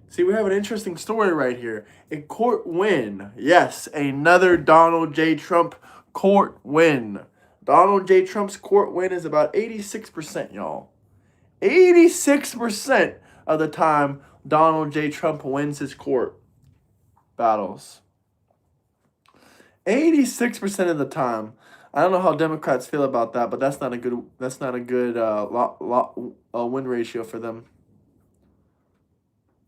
See, we have an interesting story right here. A court win. Yes, another Donald J. Trump court win. Donald J. Trump's court win is about 86%, y'all. 86% of the time, Donald J. Trump wins his court battles. 86% of the time. I don't know how Democrats feel about that, but that's not a good win ratio for them.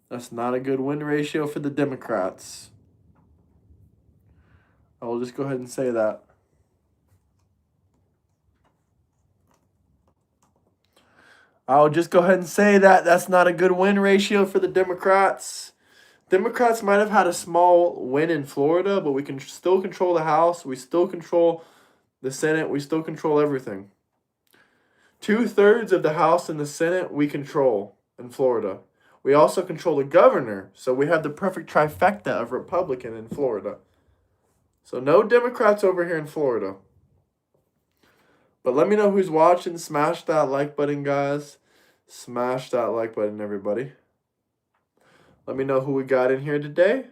That's not a good win ratio for the Democrats. I will just go ahead and say that. I'll just go ahead and say that that's not a good win ratio for the Democrats. Democrats might have had a small win in Florida, but we can still control the House. We still control the Senate. We still control everything. 2/3 of the House and the Senate we control in Florida. We also control the governor, so we have the perfect trifecta of Republican in Florida. So no Democrats over here in Florida. But let me know who's watching. Smash that like button, guys. Smash that like button, everybody. Let me know who we got in here today.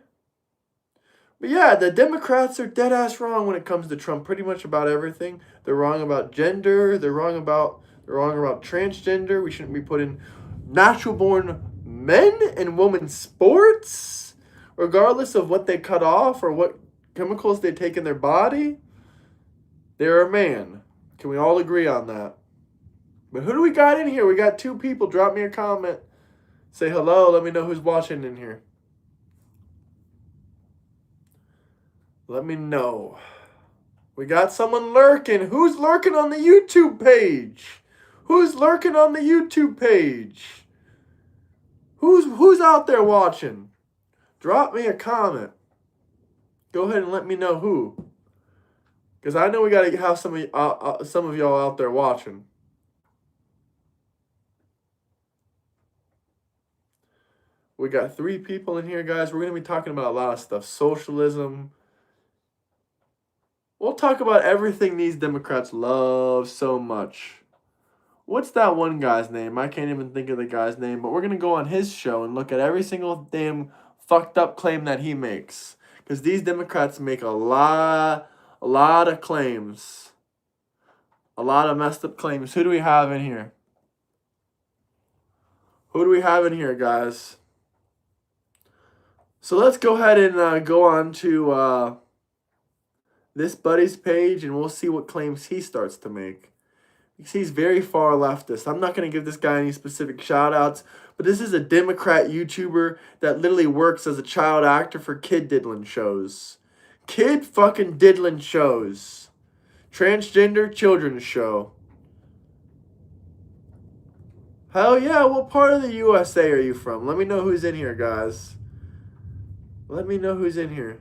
But yeah, the Democrats are dead ass wrong when it comes to Trump. Pretty much about everything. They're wrong about gender. They're wrong about transgender. We shouldn't be putting natural born men and women sports, regardless of what they cut off or what chemicals they take in their body. They're a man. Can we all agree on that? But who do we got in here? We got 2 people. Drop me a comment. Say hello. Let me know who's watching in here. Let me know. We got someone lurking. Who's lurking on the YouTube page? Who's lurking on the YouTube page? Who's out there watching? Drop me a comment. Go ahead and let me know who. Because I know we got to have some of y'all out there watching. We got 3 people in here, guys. We're going to be talking about a lot of stuff. Socialism. We'll talk about everything these Democrats love so much. What's that one guy's name? I can't even think of the guy's name, but we're going to go on his show and look at every single damn fucked up claim that he makes. Because these Democrats make a lot of claims. A lot of messed up claims. Who do we have in here? Who do we have in here, guys? So let's go ahead and go on to this buddy's page, and we'll see what claims he starts to make. He's very far leftist. I'm not going to give this guy any specific shout-outs, but this is a Democrat YouTuber that literally works as a child actor for kid diddling shows. Kid fucking diddling shows. Transgender children's show. Hell yeah, what part of the USA are you from? Let me know who's in here, guys. Let me know who's in here.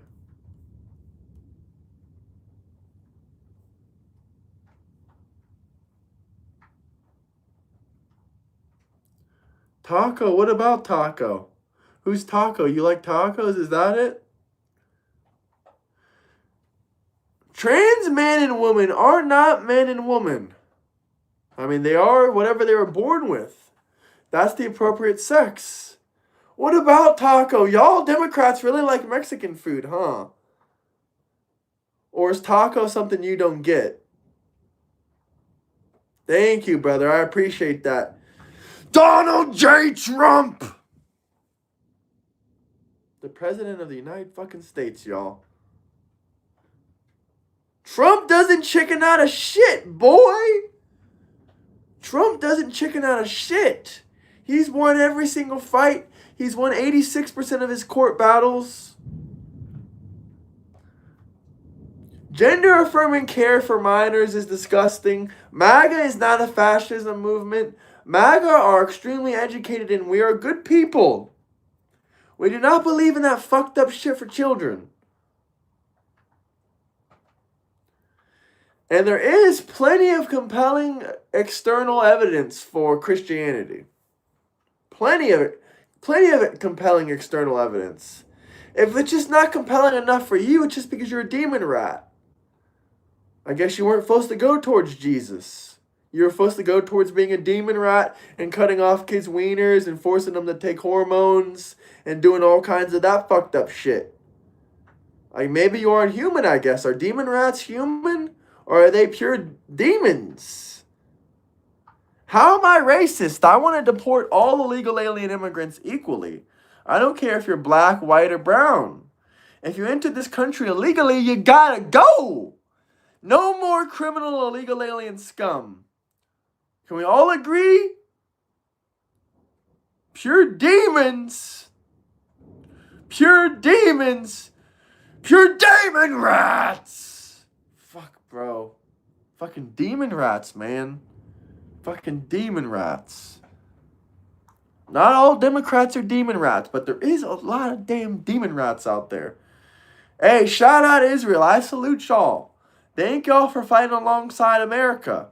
Taco, what about Taco? Who's Taco? You like tacos? Is that it? Trans man and woman are not men and woman. I mean, they are whatever they were born with. That's the appropriate sex. What about taco? Y'all Democrats really like Mexican food, huh? Or is taco something you don't get? Thank you, brother. I appreciate that. Donald J. Trump! The President of the United fucking States, y'all. Trump doesn't chicken out of shit, boy! Trump doesn't chicken out of shit. He's won every single fight. He's won 86% of his court battles. Gender-affirming care for minors is disgusting. MAGA is not a fascism movement. MAGA are extremely educated and we are good people. We do not believe in that fucked up shit for children. And there is plenty of compelling external evidence for Christianity. Plenty of it compelling external evidence. If it's just not compelling enough for you, it's just because you're a demon rat. I guess you weren't supposed to go towards Jesus. You're supposed to go towards being a demon rat and cutting off kids' wieners and forcing them to take hormones and doing all kinds of that fucked up shit. Like, maybe you aren't human, I guess. Are demon rats human? Or are they pure demons? How am I racist? I want to deport all illegal alien immigrants equally. I don't care if you're black, white, or brown. If you entered this country illegally, you gotta go! No more criminal illegal alien scum. Can we all agree? Pure demons. Pure demons. Pure demon rats. Fuck, bro. Fucking demon rats, man. Fucking demon rats. Not all Democrats are demon rats, but there is a lot of damn demon rats out there. Hey, shout out Israel. I salute y'all. Thank y'all for fighting alongside America.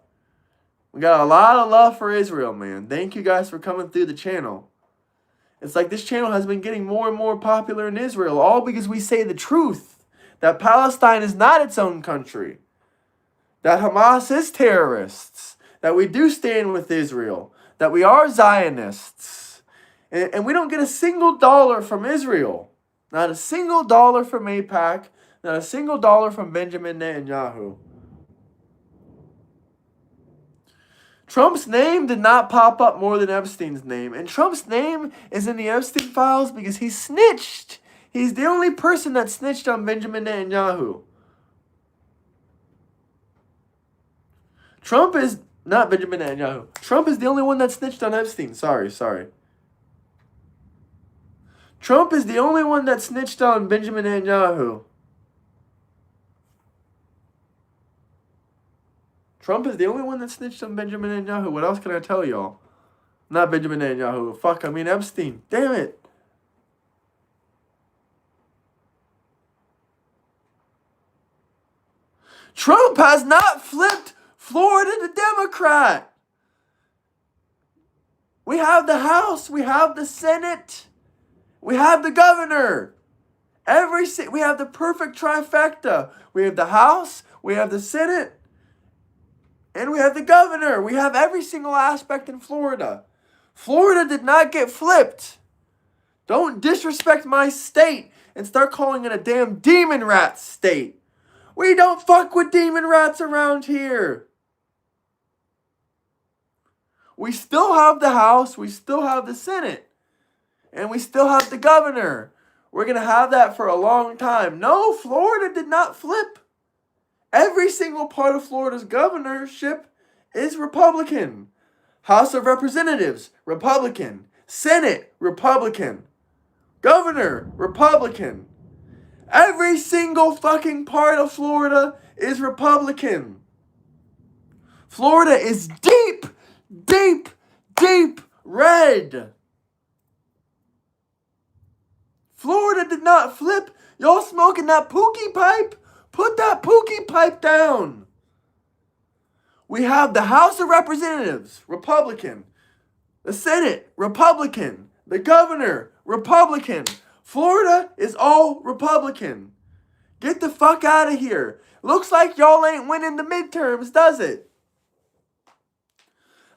We got a lot of love for Israel, man. Thank you guys for coming through the channel. It's like this channel has been getting more and more popular in Israel, all because we say the truth. That Palestine is not its own country. That Hamas is terrorists. That we do stand with Israel. That we are Zionists. And we don't get a single dollar from Israel. Not a single dollar from AIPAC. Not a single dollar from Benjamin Netanyahu. Trump's name did not pop up more than Epstein's name. And Trump's name is in the Epstein files because he snitched. He's the only person that snitched on Benjamin Netanyahu. Trump is not Benjamin Netanyahu. Trump is the only one that snitched on Epstein. Sorry. Trump is the only one that snitched on Benjamin Netanyahu. Trump is the only one that snitched on Benjamin Netanyahu. What else can I tell y'all? Not Benjamin Netanyahu. Fuck, I mean Epstein. Damn it. Trump has not flipped Florida to Democrat. We have the House. We have the Senate. We have the governor. We have the perfect trifecta. We have the House. We have the Senate. And we have the governor. We have every single aspect in Florida. Florida did not get flipped. Don't disrespect my state and start calling it a damn demon rat state. We don't fuck with demon rats around here. We still have the House. We still have the Senate. And we still have the governor. We're going to have that for a long time. No, Florida did not flip. Every single part of Florida's governorship is Republican. House of Representatives, Republican. Senate, Republican. Governor, Republican. Every single fucking part of Florida is Republican. Florida is deep, deep, deep red. Florida did not flip. Y'all smoking that pookie pipe? Put that pookie pipe down. We have the House of Representatives, Republican. The Senate, Republican. The governor, Republican. Florida is all Republican. Get the fuck out of here. Looks like y'all ain't winning the midterms, does it?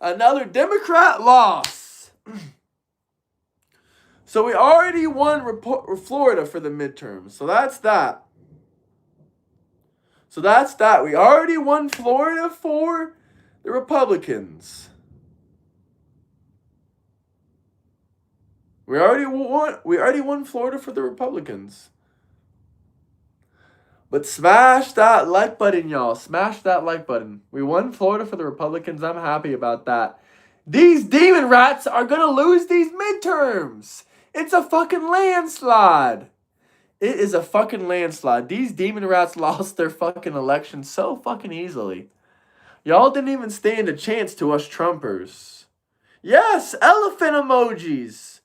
Another Democrat loss. So we already won Florida for the midterms. So that's that. We already won Florida for the Republicans. We already won Florida for the Republicans. But smash that like button, y'all. Smash that like button. We won Florida for the Republicans. I'm happy about that. These demon rats are going to lose these midterms. It's a fucking landslide. It is a fucking landslide. These demon rats lost their fucking election so fucking easily. Y'all didn't even stand a chance to us Trumpers. Yes, elephant emojis.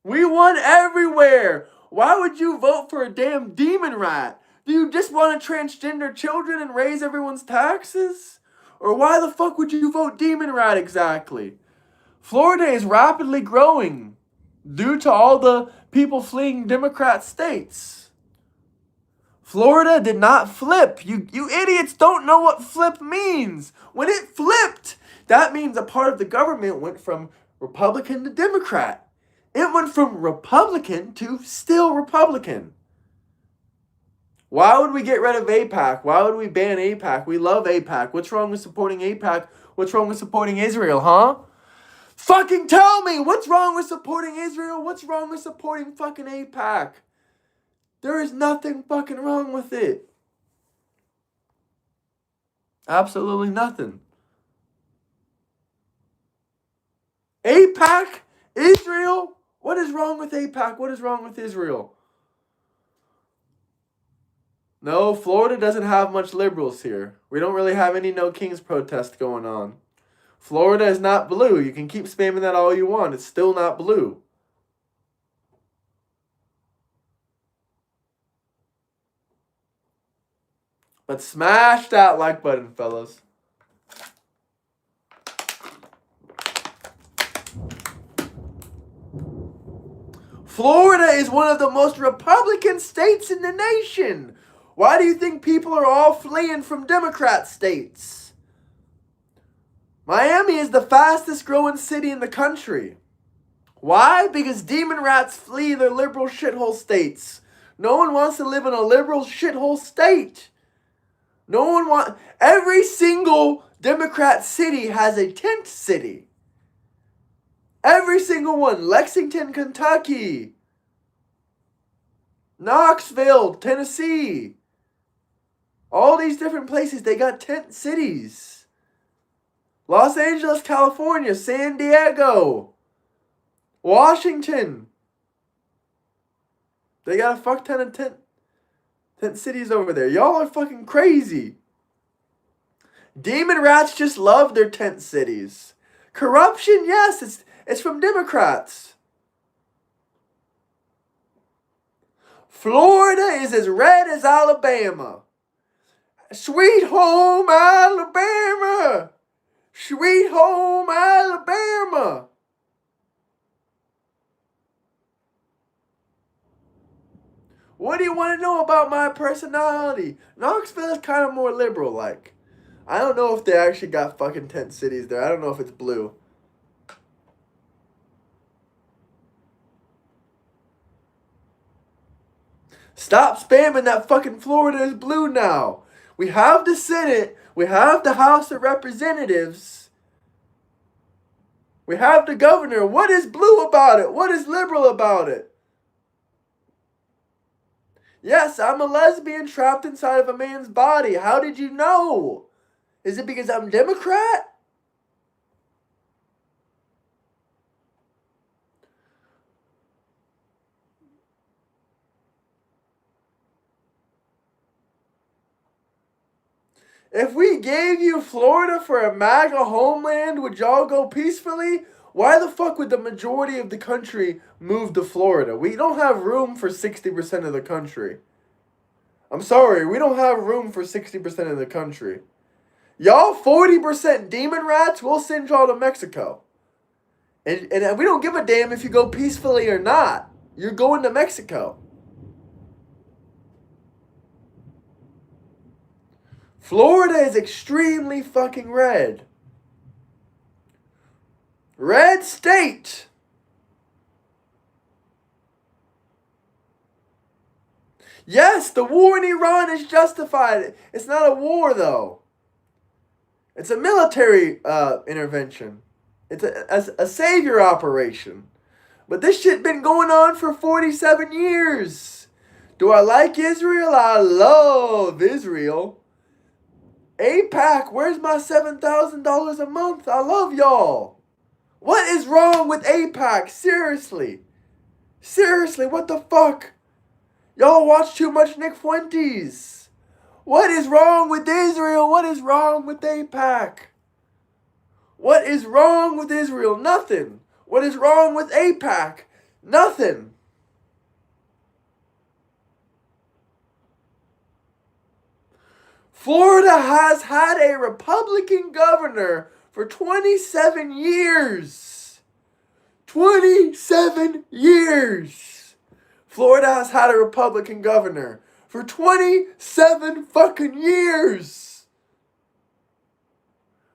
We won everywhere. Why would you vote for a damn demon rat? Do you just want to transgender children and raise everyone's taxes? Or why the fuck would you vote demon rat exactly? Florida is rapidly growing due to all the people fleeing Democrat states. Florida did not flip. You idiots don't know what flip means. When it flipped, that means a part of the government went from Republican to Democrat. It went from Republican to still Republican. Why would we get rid of AIPAC? Why would we ban AIPAC? We love AIPAC. What's wrong with supporting AIPAC? What's wrong with supporting Israel, huh? Fucking tell me! What's wrong with supporting Israel? What's wrong with supporting fucking AIPAC? There is nothing fucking wrong with it. Absolutely nothing. AIPAC? Israel? What is wrong with AIPAC? What is wrong with Israel? No, Florida doesn't have much liberals here. We don't really have any No Kings protest going on. Florida is not blue. You can keep spamming that all you want. It's still not blue. But smash that like button, fellas. Florida is one of the most Republican states in the nation. Why do you think people are all fleeing from Democrat states? Miami is the fastest growing city in the country. Why? Because demon rats flee their liberal shithole states. No one wants to live in a liberal shithole state. No one wants... Every single Democrat city has a tent city. Every single one. Lexington, Kentucky. Knoxville, Tennessee. All these different places, they got tent cities. Los Angeles, California, San Diego, Washington. They got a fuck ton of tent cities over there. Y'all are fucking crazy. Demon rats just love their tent cities. Corruption, yes, it's from Democrats. Florida is as red as Alabama. Sweet home Alabama. Sweet home Alabama. What do you want to know about my personality? Knoxville is kind of more liberal-like. I don't know if they actually got fucking tent cities there. I don't know if it's blue. Stop spamming that fucking Florida is blue now. We have the Senate. We have the House of Representatives. We have the governor. What is blue about it? What is liberal about it? Yes, I'm a lesbian trapped inside of a man's body. How did you know? Is it because I'm Democrat? If we gave you Florida for a MAGA homeland, would y'all go peacefully? Why the fuck would the majority of the country move to Florida? We don't have room for 60% of the country. I'm sorry, we don't have room for 60% of the country. Y'all 40% demon rats, we'll send y'all to Mexico. And we don't give a damn if you go peacefully or not. You're going to Mexico. Florida is extremely fucking red. Red state. Yes, the war in Iran is justified. It's not a war, though. It's a military intervention. It's a savior operation. But this shit been going on for 47 years. Do I like Israel? I love Israel. AIPAC, where's my $7,000 a month? I love y'all. What is wrong with AIPAC? Seriously. Seriously, what the fuck? Y'all watch too much Nick Fuentes. What is wrong with Israel? What is wrong with AIPAC? What is wrong with Israel? Nothing. What is wrong with AIPAC? Nothing. Florida has had a Republican governor for 27 years. 27 years. Florida has had a Republican governor. for 27 fucking years.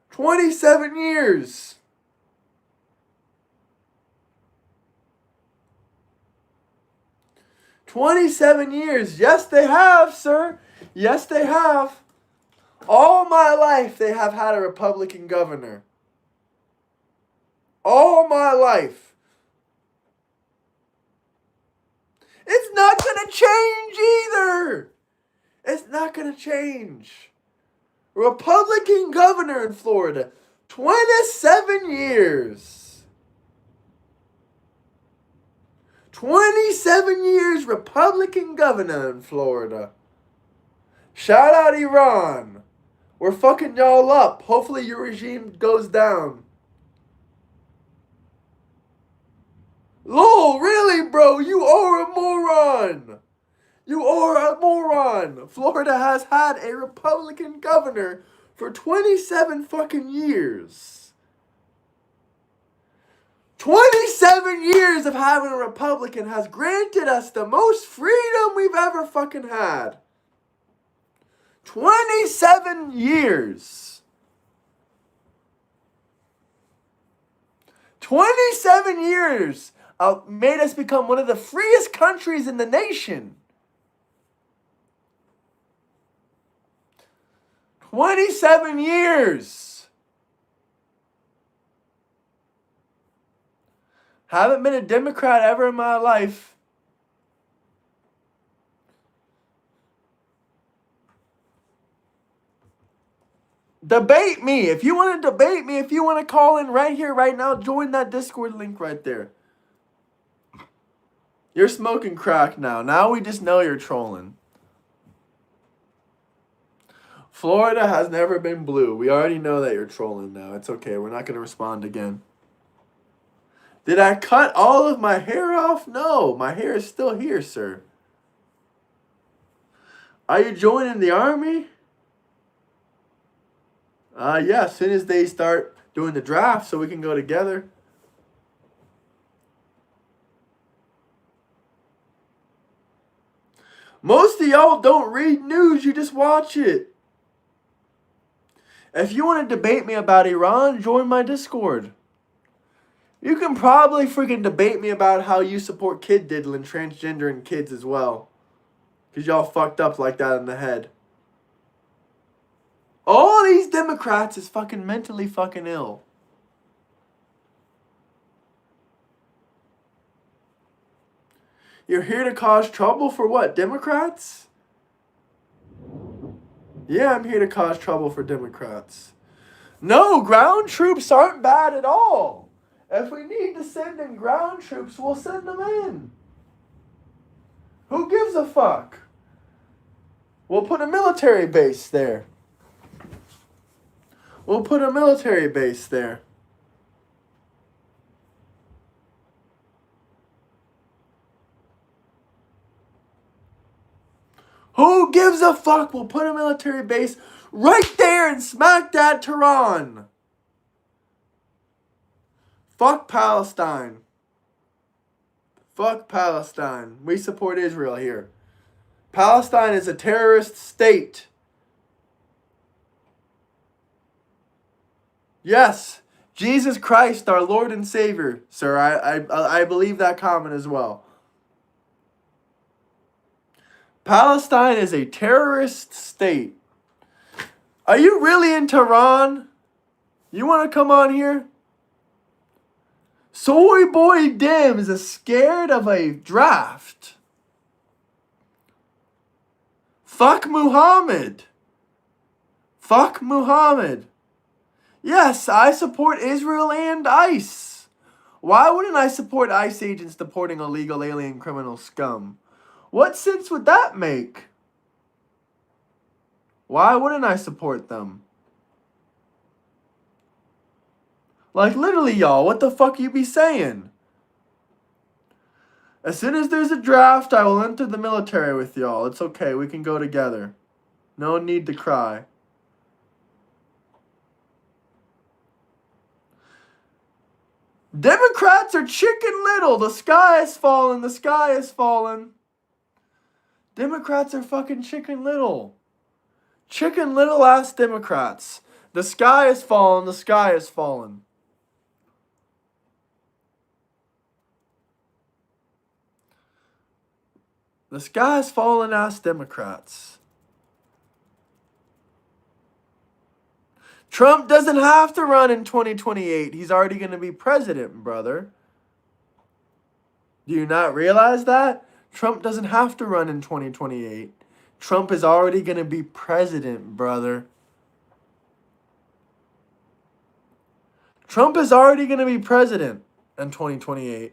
27 years. $27. Yes, they have, sir. Yes, they have. All my life, they have had a Republican governor. All my life. It's not going to change either. It's not going to change. Republican governor in Florida. 27 years. 27 years Republican governor in Florida. Shout out Iran. We're fucking y'all up. Hopefully your regime goes down. Lol, really, bro? You are a moron. You are a moron. Florida has had a Republican governor for 27 fucking years. 27 years of having a Republican has granted us the most freedom we've ever fucking had. 27 years. 27 years made us become one of the freest countries in the nation. 27 years. Haven't been a Democrat ever in my life. Debate me. If you want to debate me, if you want to call in right here, right now, join that Discord link right there. You're smoking crack now. Now we just know you're trolling. Florida has never been blue. We already know that you're trolling now. It's okay. We're not going to respond again. Did I cut all of my hair off? No. My hair is still here, sir. Are you joining the army? Yeah, as soon as they start doing the draft so we can go together. Most of y'all don't read news, you just watch it. If you want to debate me about Iran, join my Discord. You can probably freaking debate me about how you support kid diddling, transgender kids as well. Because y'all fucked up like that in the head. All these Democrats is fucking mentally fucking ill. You're here to cause trouble for what? Democrats? Yeah, I'm here to cause trouble for Democrats. No, ground troops aren't bad at all. If we need to send in ground troops, we'll send them in. Who gives a fuck? We'll put a military base there. We'll put a military base there. Who gives a fuck? We'll put a military base right there in smack dab Tehran. Fuck Palestine. Fuck Palestine. We support Israel here. Palestine is a terrorist state. Yes, Jesus Christ, our Lord and Savior, sir. I believe that comment as well. Palestine is a terrorist state. Are you really in Tehran? You want to come on here? Soy Boy Dims is scared of a draft. Fuck Muhammad. Fuck Muhammad. Yes, I support Israel and ICE. Why wouldn't I support ICE agents deporting illegal alien criminal scum? What sense would that make? Why wouldn't I support them? Like, literally, y'all, what the fuck you be saying? As soon as there's a draft, I will enter the military with y'all. It's okay, we can go together. No need to cry. Democrats are chicken little. The sky is falling. The sky is falling. Democrats are fucking Chicken Little. Chicken Little ass Democrats. The sky is falling. The sky is falling. The sky is falling ass Democrats. Trump doesn't have to run in 2028. He's already going to be president, brother. Do you not realize that? Trump doesn't have to run in 2028. Trump is already going to be president, brother. Trump is already going to be president in 2028.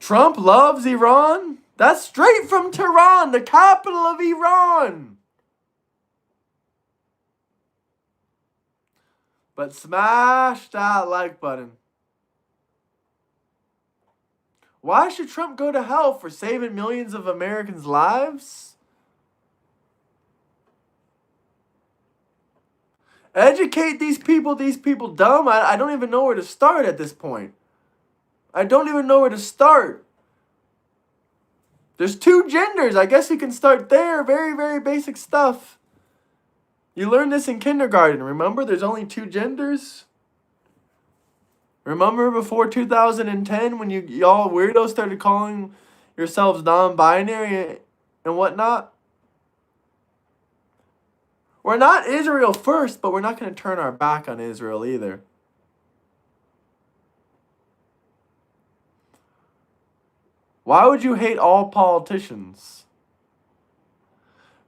Trump loves Iran? That's straight from Tehran, the capital of Iran. But smash that like button. Why should Trump go to hell for saving millions of Americans' lives? Educate these people dumb. I don't even know where to start at this point. I don't even know where to start. There's 2 genders. I guess you can start there. Very, very basic stuff. You learned this in kindergarten, remember? There's only 2 genders. Remember before 2010 when y'all weirdos started calling yourselves non-binary and whatnot? We're not Israel first, but we're not going to turn our back on Israel either. Why would you hate all politicians?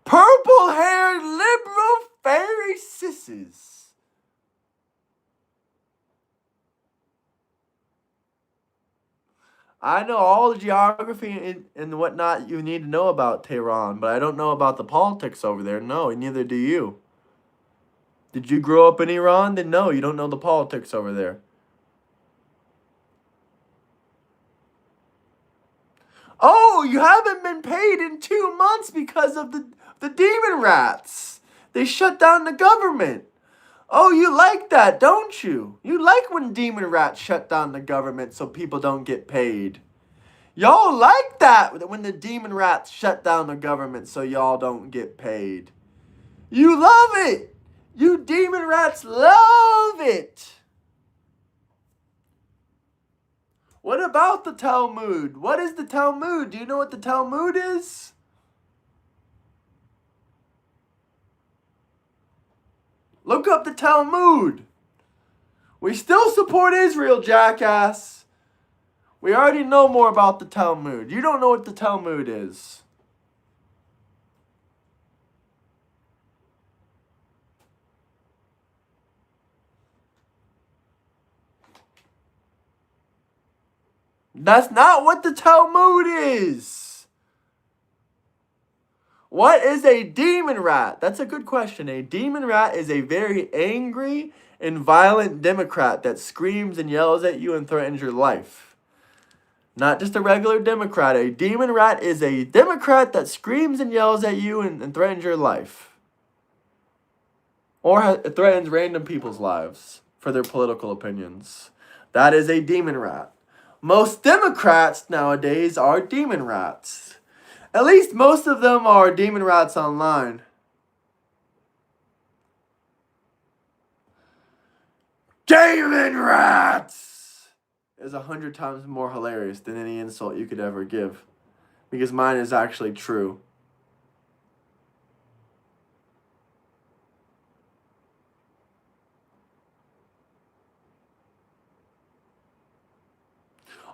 Purple-haired liberal fairy sisses. I know all the geography and whatnot you need to know about Tehran, but I don't know about the politics over there. No, neither do you. Did you grow up in Iran? Then no, you don't know the politics over there. Oh, you haven't been paid in 2 months because of the demon rats. They shut down the government. Oh, you like that, don't you? You like when demon rats shut down the government so people don't get paid. Y'all like that when the demon rats shut down the government so y'all don't get paid. You love it. You demon rats love it. What about the Talmud? What is the Talmud? Do you know what the Talmud is? Look up the Talmud. We still support Israel, jackass. We already know more about the Talmud. You don't know what the Talmud is. That's not what the Talmud is. What is a demon rat? That's a good question. A demon rat is a very angry and violent Democrat that screams and yells at you and threatens your life. Not just a regular Democrat. A demon rat is a Democrat that screams and yells at you and threatens your life. Or threatens random people's lives for their political opinions. That is a demon rat. Most Democrats nowadays are demon rats. At least most of them are demon rats online. Demon rats is 100 times more hilarious than any insult you could ever give. Because mine is actually true.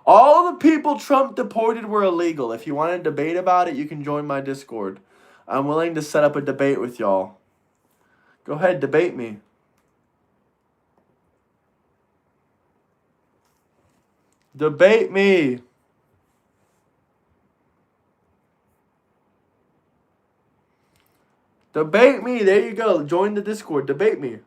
All the people Trump deported were illegal. If you want to debate about it, you can join my Discord. I'm willing to set up a debate with y'all. Go ahead, debate me. Debate me. Debate me. There you go. Join the Discord. Debate me.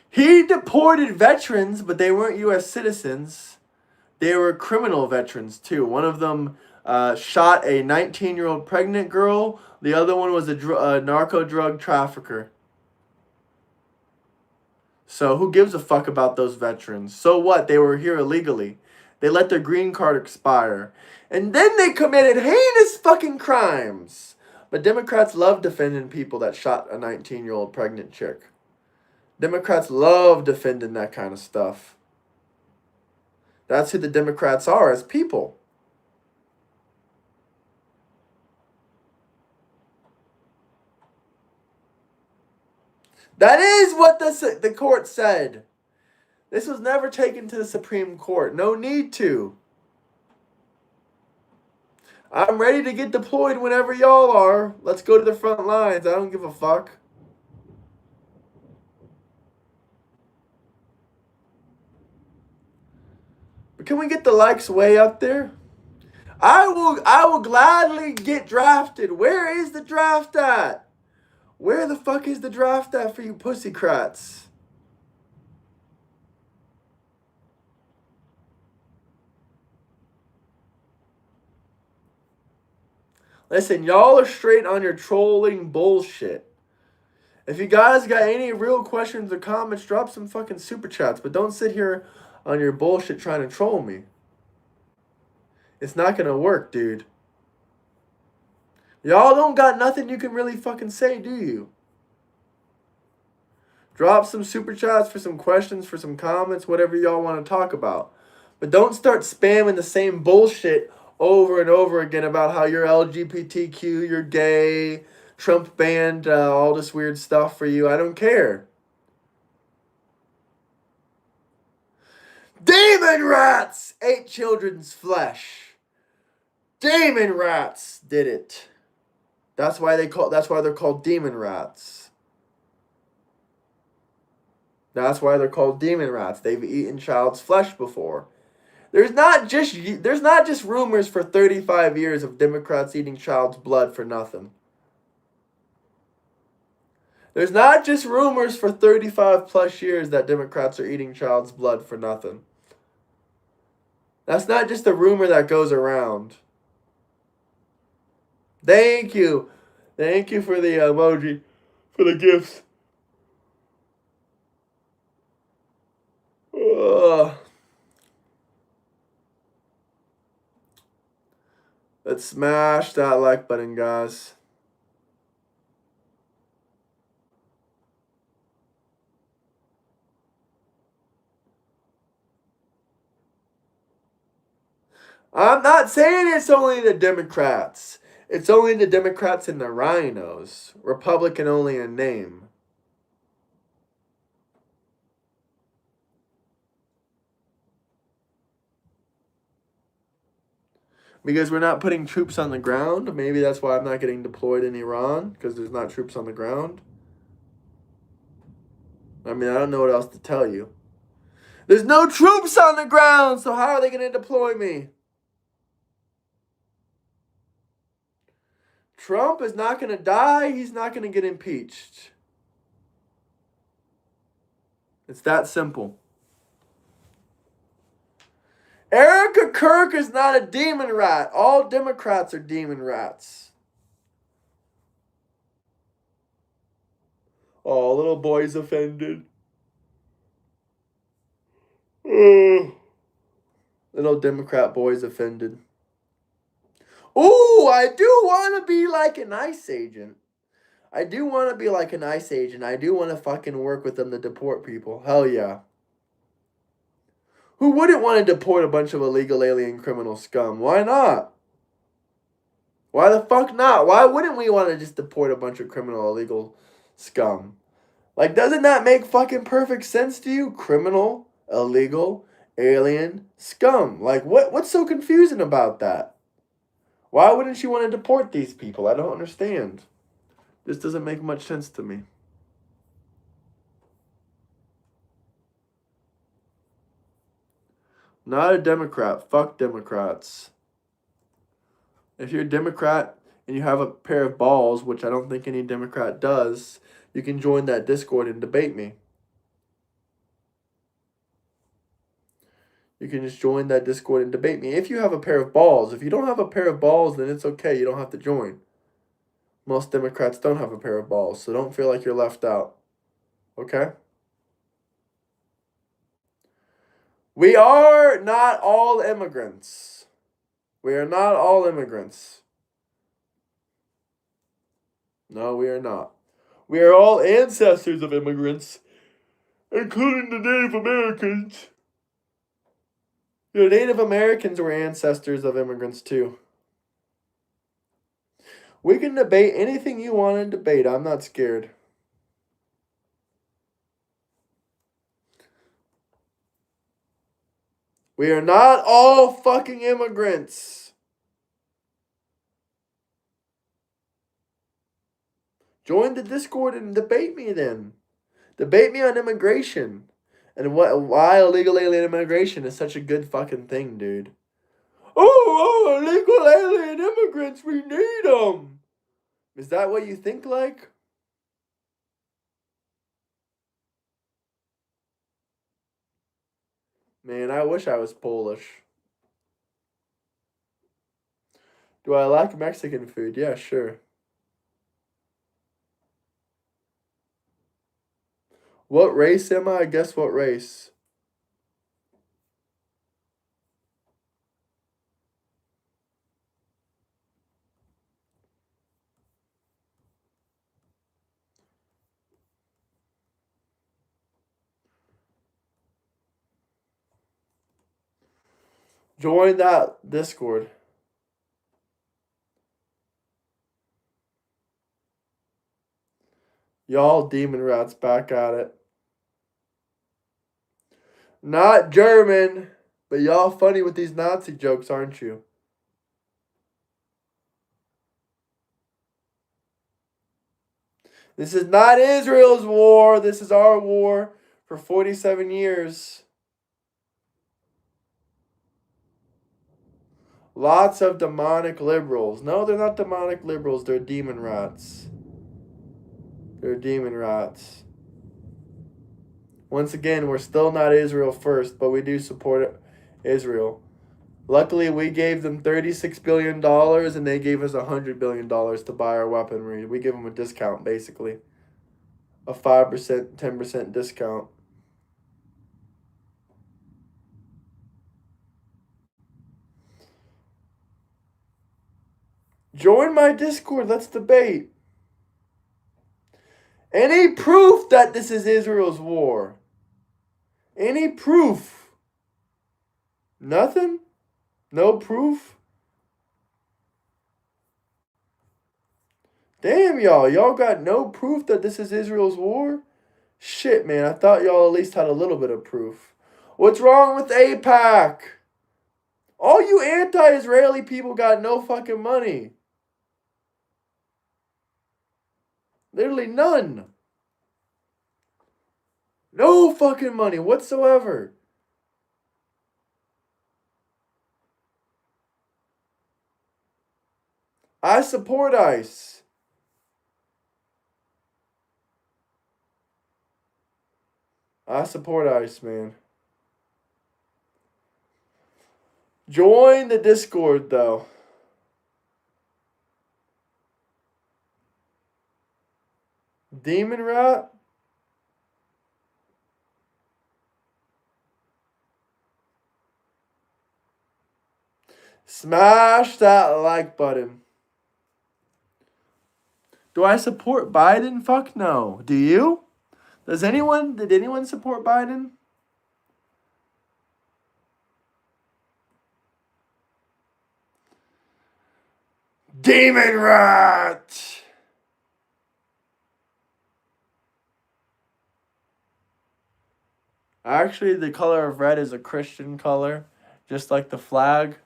He deported veterans, but they weren't U.S. citizens. They were criminal veterans, too. One of them shot a 19-year-old pregnant girl. The other one was a narco drug trafficker. So who gives a fuck about those veterans? So what? They were here illegally. They let their green card expire. And then they committed heinous fucking crimes. But Democrats love defending people that shot a 19-year-old pregnant chick. Democrats love defending that kind of stuff. That's who the Democrats are, as people. That is what the court said. This was never taken to the Supreme Court. No need to. I'm ready to get deployed whenever y'all are. Let's go to the front lines. I don't give a fuck. But can we get the likes way up there? I will gladly get drafted. Where is the draft at? Where the fuck is the draft at for you pussycrats? Listen, y'all are straight on your trolling bullshit. If you guys got any real questions or comments, drop some fucking super chats. But don't sit here on your bullshit trying to troll me. It's not gonna work, dude. Y'all don't got nothing you can really fucking say, do you? Drop some super chats for some questions, for some comments, whatever y'all want to talk about. But don't start spamming the same bullshit over and over again about how you're LGBTQ, you're gay, Trump banned all this weird stuff for you. I don't care. Demon rats ate children's flesh. Demon rats did it. That's why they're called demon rats. That's why they're called demon rats. They've eaten child's flesh before. There's not just rumors for 35 years of Democrats eating child's blood for nothing. There's not just rumors for 35 plus years that Democrats are eating child's blood for nothing. That's not just a rumor that goes around. Thank you. Thank you for the emoji, for the gifts. Ugh. Let's smash that like button, guys. I'm not saying it's only the Democrats. It's only the Democrats and the rhinos. Republican only in name. Because we're not putting troops on the ground. Maybe that's why I'm not getting deployed in Iran, because there's not troops on the ground. I mean, I don't know what else to tell you. There's no troops on the ground, so how are they going to deploy me? Trump is not going to die. He's not going to get impeached. It's that simple. Erica Kirk is not a demon rat. All Democrats are demon rats. Oh, little boy's offended. Little Democrat boy's offended. Ooh, I do want to be like an ICE agent. I do want to be like an ICE agent. I do want to fucking work with them to deport people. Hell yeah. Who wouldn't want to deport a bunch of illegal alien criminal scum? Why not? Why the fuck not? Why wouldn't we want to just deport a bunch of criminal illegal scum? Like, doesn't that make fucking perfect sense to you? Criminal, illegal, alien, scum. Like, what's so confusing about that? Why wouldn't you want to deport these people? I don't understand. This doesn't make much sense to me. Not a Democrat. Fuck Democrats. If you're a Democrat and you have a pair of balls, which I don't think any Democrat does, you can join that Discord and debate me. You can just join that Discord and debate me. If you have a pair of balls. If you don't have a pair of balls, then it's okay. You don't have to join. Most Democrats don't have a pair of balls, so don't feel like you're left out. Okay? We are not all immigrants. We are not all immigrants. No, we are not. We are all ancestors of immigrants, including the Native Americans. The Native Americans were ancestors of immigrants too. We can debate anything you want to debate. I'm not scared. We are not all fucking immigrants. Join the Discord and debate me then. Debate me on immigration. And why illegal alien immigration is such a good fucking thing, dude. Oh, illegal alien immigrants, we need them. Is that what you think like? Man, I wish I was Polish. Do I like Mexican food? Yeah, sure. What race am I? Guess what race? Join that Discord. Y'all demon rats back at it. Not German, but y'all funny with these Nazi jokes, aren't you? This is not Israel's war. This is our war for 47 years. Lots of demonic liberals. No, they're not demonic liberals. They're demon rats. They're demon rats. Once again, we're still not Israel first, but we do support Israel. Luckily, we gave them $36 billion and they gave us $100 billion to buy our weaponry. We give them a discount, basically. A 5%, 10% discount. Join my Discord. Let's debate. Any proof that this is Israel's war? Any proof? Nothing? No proof? Damn, y'all. Y'all got no proof that this is Israel's war? Shit, man. I thought y'all at least had a little bit of proof. What's wrong with AIPAC? All you anti-Israeli people got no fucking money. Literally none. No fucking money whatsoever. I support ICE. I support ICE, man. Join the Discord, though. Demon Rat? Smash that like button. Do I support Biden? Fuck no. Do you? Did anyone support Biden? Demon Rat! Actually, the color of red is a Christian color, just like the flag.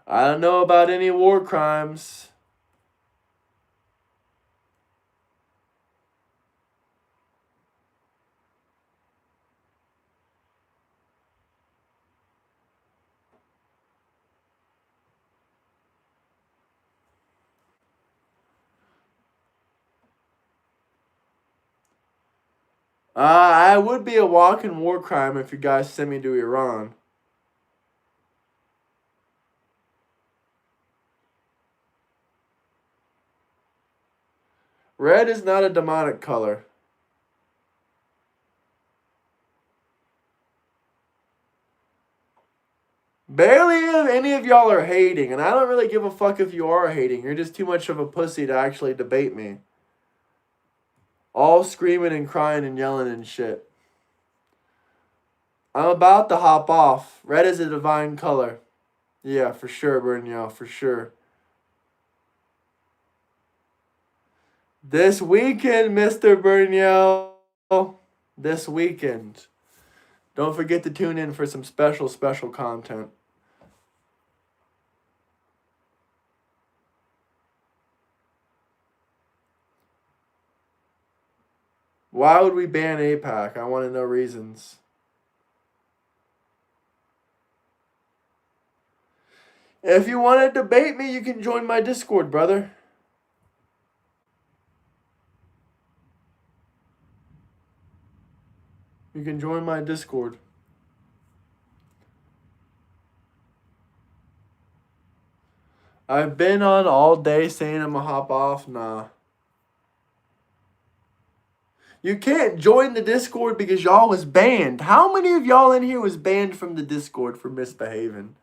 I don't know about any war crimes. I would be a walking war crime if you guys sent me to Iran. Red is not a demonic color. Barely any of y'all are hating, and I don't really give a fuck if you are hating. You're just too much of a pussy to actually debate me. All screaming and crying and yelling and shit. I'm about to hop off. Red is a divine color. Yeah, for sure, Bernio, for sure. This weekend, Mr. Bernio. This weekend. Don't forget to tune in for some special content. Why would we ban AIPAC? I want to know reasons. If you want to debate me, you can join my Discord, brother. You can join my Discord. I've been on all day saying I'm gonna hop off. Nah. You can't join the Discord because y'all was banned. How many of y'all in here was banned from the Discord for misbehaving?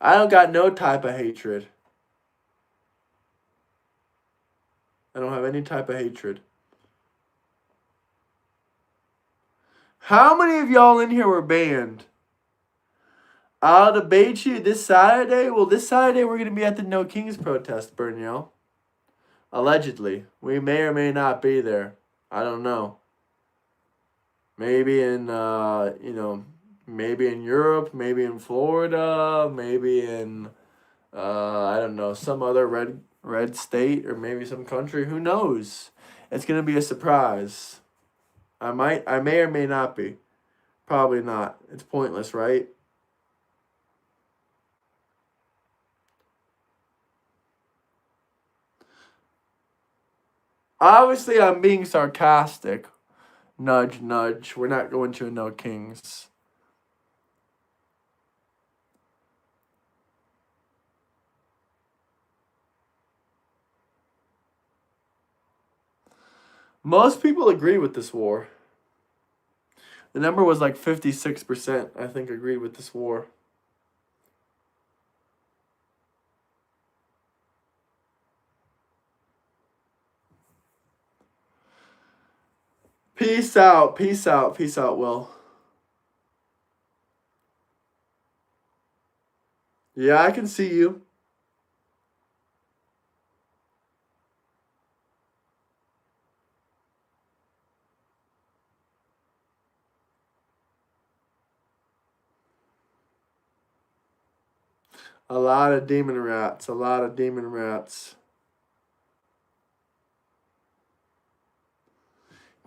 I don't got no type of hatred. I don't have any type of hatred. How many of y'all in here were banned? I'll debate you this Saturday. Well, this Saturday we're going to be at the No Kings protest, Bernio. Allegedly. We may or may not be there. I don't know. Maybe in, maybe in Europe, maybe in Florida, maybe in, I don't know, some other red state or maybe some country. Who knows? It's going to be a surprise. I may or may not be. Probably not. It's pointless, right? Obviously, I'm being sarcastic. Nudge, nudge. We're not going to a No Kings. Most people agree with this war. The number was like 56%, I think, agreed with this war. Peace out, peace out, peace out, Will. Yeah, I can see you. A lot of demon rats, a lot of demon rats.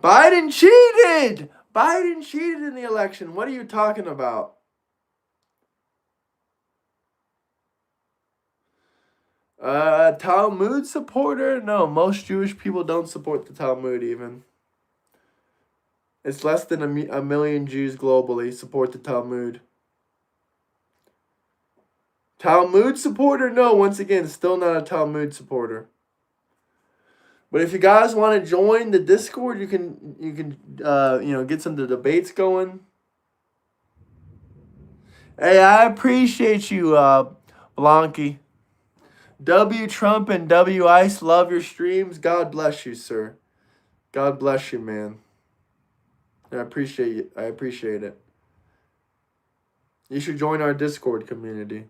Biden cheated! Biden cheated in the election. What are you talking about? Talmud supporter? No, most Jewish people don't support the Talmud even. It's less than a million Jews globally support the Talmud. Talmud supporter? No, once again, still not a Talmud supporter. But if you guys want to join the Discord, you can get some of the debates going. Hey, I appreciate you, Blanky. W Trump and W Ice, love your streams. God bless you, sir. God bless you, man. I appreciate you. I appreciate it. You should join our Discord community.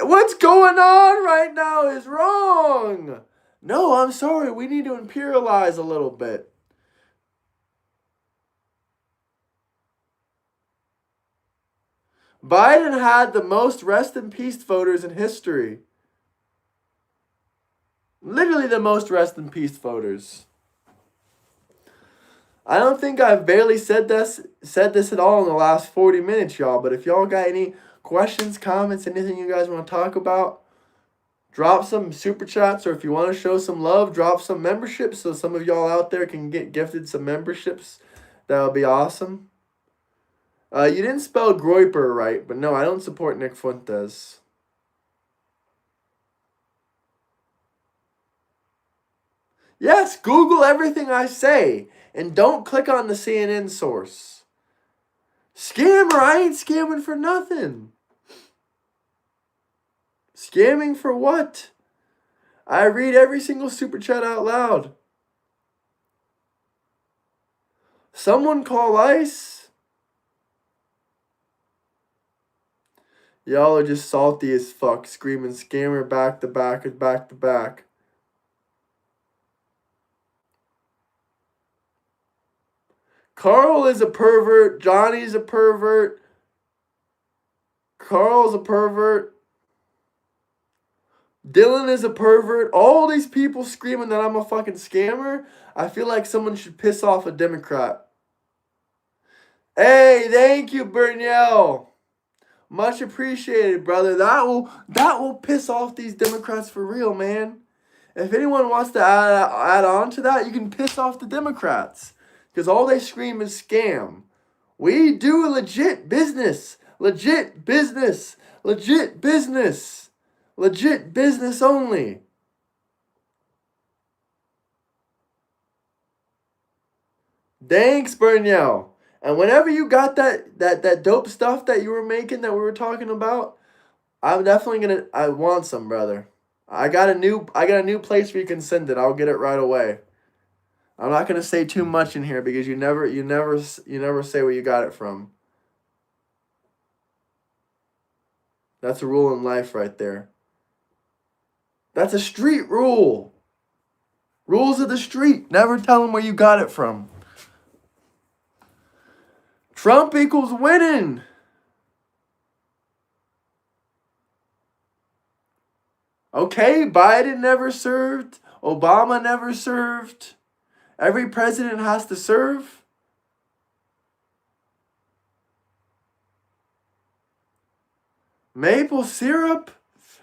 What's going on right now is wrong. No, I'm sorry. We need to imperialize a little bit. Biden had the most rest in peace voters in history. Literally the most rest in peace voters. I don't think I've barely said this at all in the last 40 minutes, y'all. But if y'all got any questions, comments, anything you guys want to talk about, drop some super chats, or if you want to show some love, drop some memberships so some of y'all out there can get gifted some memberships. That would be awesome. You didn't spell Groiper right, but no, I don't support Nick Fuentes. Yes, Google everything I say. And don't click on the CNN source. Scammer, I ain't scamming for nothing. Scamming for what? I read every single super chat out loud. Someone call ICE. Y'all are just salty as fuck, screaming scammer back to back and back to back. Carl is a pervert. Johnny's a pervert. Carl's a pervert. Dylan is a pervert. All these people screaming that I'm a fucking scammer. I feel like someone should piss off a Democrat. Hey, thank you, Burnell. Much appreciated, brother. That will piss off these Democrats for real, man. If anyone wants to add on to that, you can piss off the Democrats. Because all they scream is scam. We do legit business. Legit business. Legit business. Legit business only. Thanks, Burnell. And whenever you got that dope stuff that you were making that we were talking about, I'm definitely I want some, brother. I got a new place where you can send it. I'll get it right away. I'm not gonna say too much in here because you never say where you got it from. That's a rule in life right there. That's a street rule. Rules of the street. Never tell them where you got it from. Trump equals winning. Okay, Biden never served. Obama never served. Every president has to serve. Maple syrup?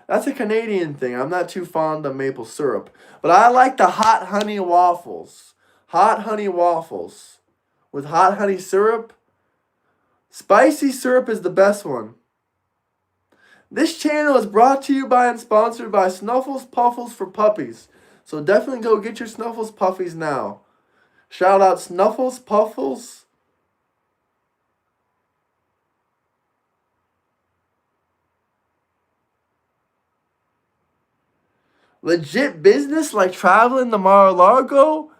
That's a Canadian thing. I'm not too fond of maple syrup. But I like the hot honey waffles. Hot honey waffles. With hot honey syrup. Spicy syrup is the best one. This channel is brought to you by and sponsored by Snuffles Puffles for Puppies. So definitely go get your Snuffles Puffies now. Shout out Snuffles Puffles. Legit business like traveling to Mar-a-Lago,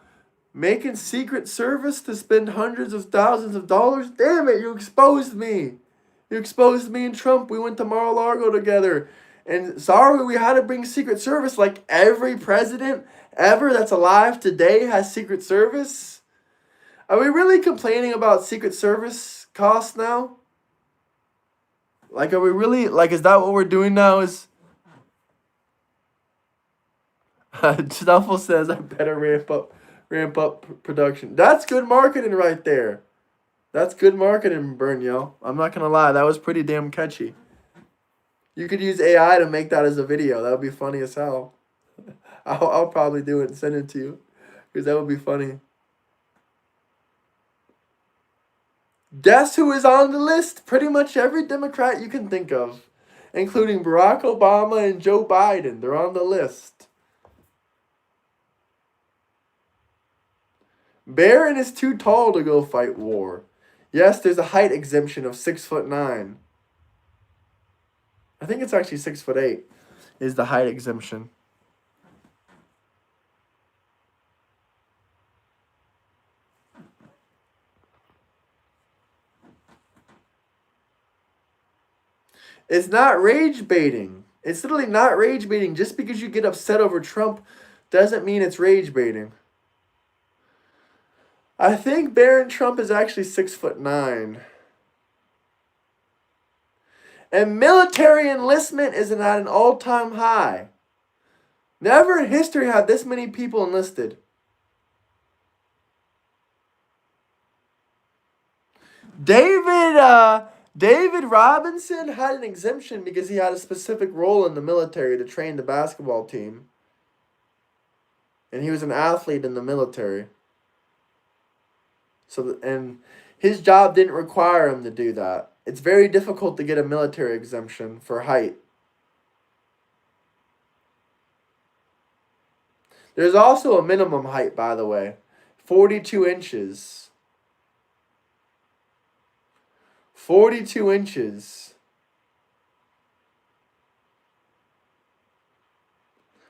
making Secret Service to spend hundreds of thousands of dollars. Damn it, you exposed me. You exposed me and Trump. We went to Mar-a-Lago together. And sorry, we had to bring Secret Service. Like every president ever that's alive today has Secret Service. Are we really complaining about Secret Service costs now? Like, are we really, like, is that what we're doing now? Is Snuffle says I better ramp up production. That's good marketing right there. That's good marketing, Burnell. I'm not gonna lie, that was pretty damn catchy. You could use AI to make that as a video. That would be funny as hell. I'll probably do it and send it to you, because that would be funny. Guess who is on the list? Pretty much every Democrat you can think of, including Barack Obama and Joe Biden. They're on the list. Barron is too tall to go fight war. Yes, there's a height exemption of 6'9". I think it's actually 6'8" is the height exemption. It's not rage baiting. It's literally not rage baiting. Just because you get upset over Trump doesn't mean it's rage baiting. I think Barron Trump is actually 6'9". And military enlistment is at an all-time high. Never in history have this many people enlisted. David Robinson had an exemption because he had a specific role in the military to train the basketball team. And he was an athlete in the military. And his job didn't require him to do that. It's very difficult to get a military exemption for height. There's also a minimum height, by the way. 42 inches. 42 inches.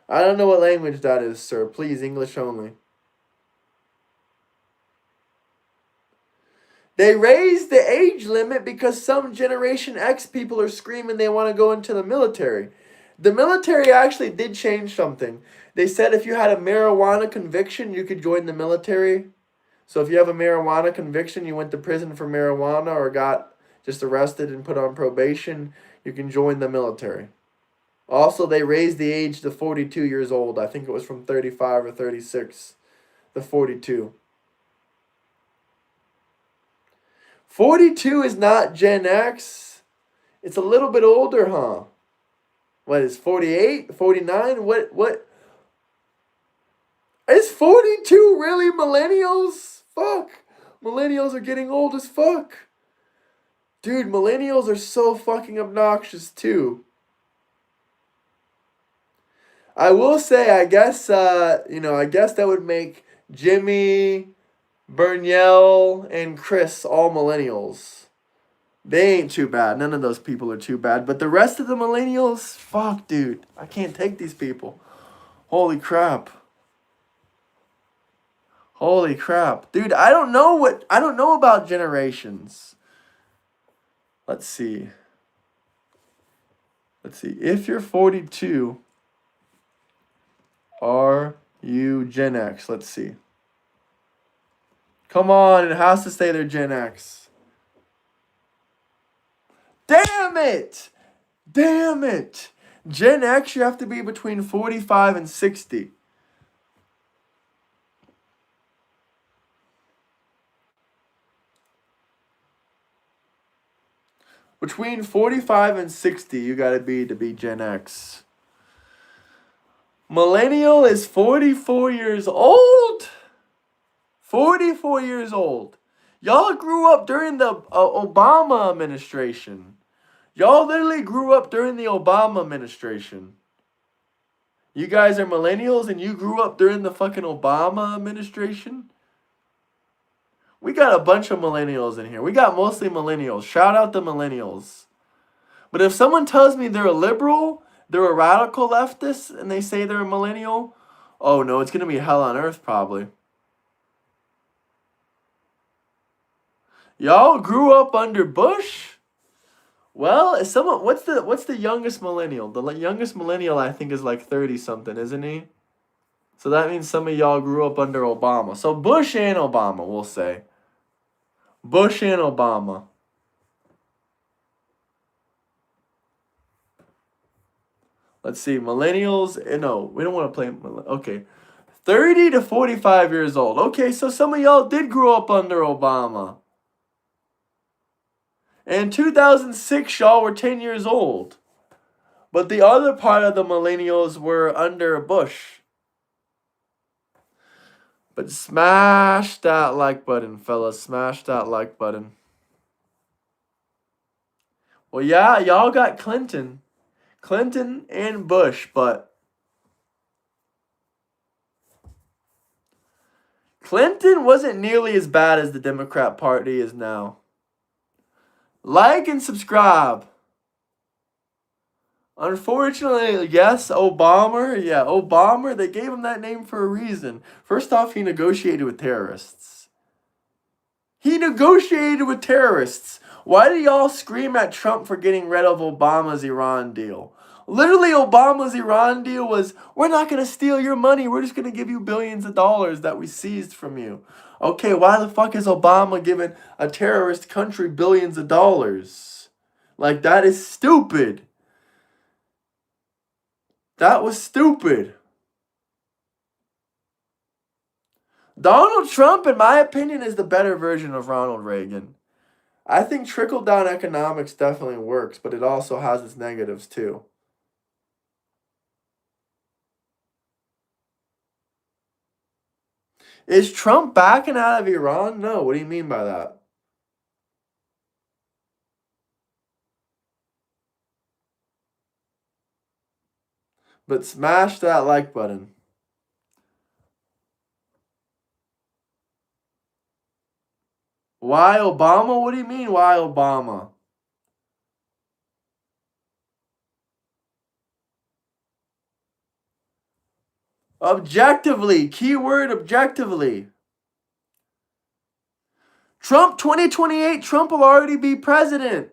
I don't know what language that is, sir. Please, English only. They raised the age limit because some Generation X people are screaming they want to go into the military. The military actually did change something. They said if you had a marijuana conviction, you could join the military. So if you have a marijuana conviction, you went to prison for marijuana or got just arrested and put on probation, you can join the military. Also, they raised the age to 42 years old. I think it was from 35 or 36 to 42. 42 is not Gen X. It's a little bit older, huh? What is 48? 49? What? Is 42 really millennials? Fuck. Millennials are getting old as fuck. Dude, millennials are so fucking obnoxious too. I will say, I guess that would make Jimmy, Burnell, and Chris all millennials. They ain't too bad. None of those people are too bad. But the rest of the millennials, fuck, dude. I can't take these people. Holy crap. Holy crap. Dude, I don't know about generations. Let's see. If you're 42, are you Gen X? Let's see. Come on, it has to say they're Gen X. Damn it! Damn it! Gen X, you have to be between 45 and 60. Between 45 and 60, you gotta be to be Gen X. Millennial is 44 years old. 44 years old. Y'all grew up during the Obama administration. Y'all literally grew up during the Obama administration. You guys are millennials and you grew up during the fucking Obama administration? We got a bunch of millennials in here. We got mostly millennials. Shout out the millennials. But if someone tells me they're a liberal, they're a radical leftist, and they say they're a millennial, oh no, it's going to be hell on earth probably. Y'all grew up under Bush? Well, what's the youngest millennial? The youngest millennial I think is like 30 something, isn't he? So that means some of y'all grew up under Obama. So Bush and Obama, we'll say. Bush and Obama. Let's see, millennials. No, we don't want to play. Okay. 30 to 45 years old. Okay, so some of y'all did grow up under Obama. In 2006, y'all were 10 years old. But the other part of the millennials were under Bush. But smash that like button, fellas. Smash that like button. Well, yeah, y'all got Clinton. Clinton and Bush, but Clinton wasn't nearly as bad as the Democrat Party is now. Like and subscribe. Unfortunately, yes, Obama. Yeah, Obama, they gave him that name for a reason. First off, he negotiated with terrorists. He negotiated with terrorists. Why do y'all scream at Trump for getting rid of Obama's Iran deal? Literally, Obama's Iran deal was, we're not going to steal your money. We're just going to give you billions of dollars that we seized from you. Okay, why the fuck is Obama giving a terrorist country billions of dollars? Like, that is stupid. That was stupid. Donald Trump, in my opinion, is the better version of Ronald Reagan. I think trickle-down economics definitely works, but it also has its negatives too. Is Trump backing out of Iran? No. What do you mean by that? But smash that like button. Why Obama? What do you mean, why Obama? Objectively. Keyword objectively. Trump 2028, Trump will already be president.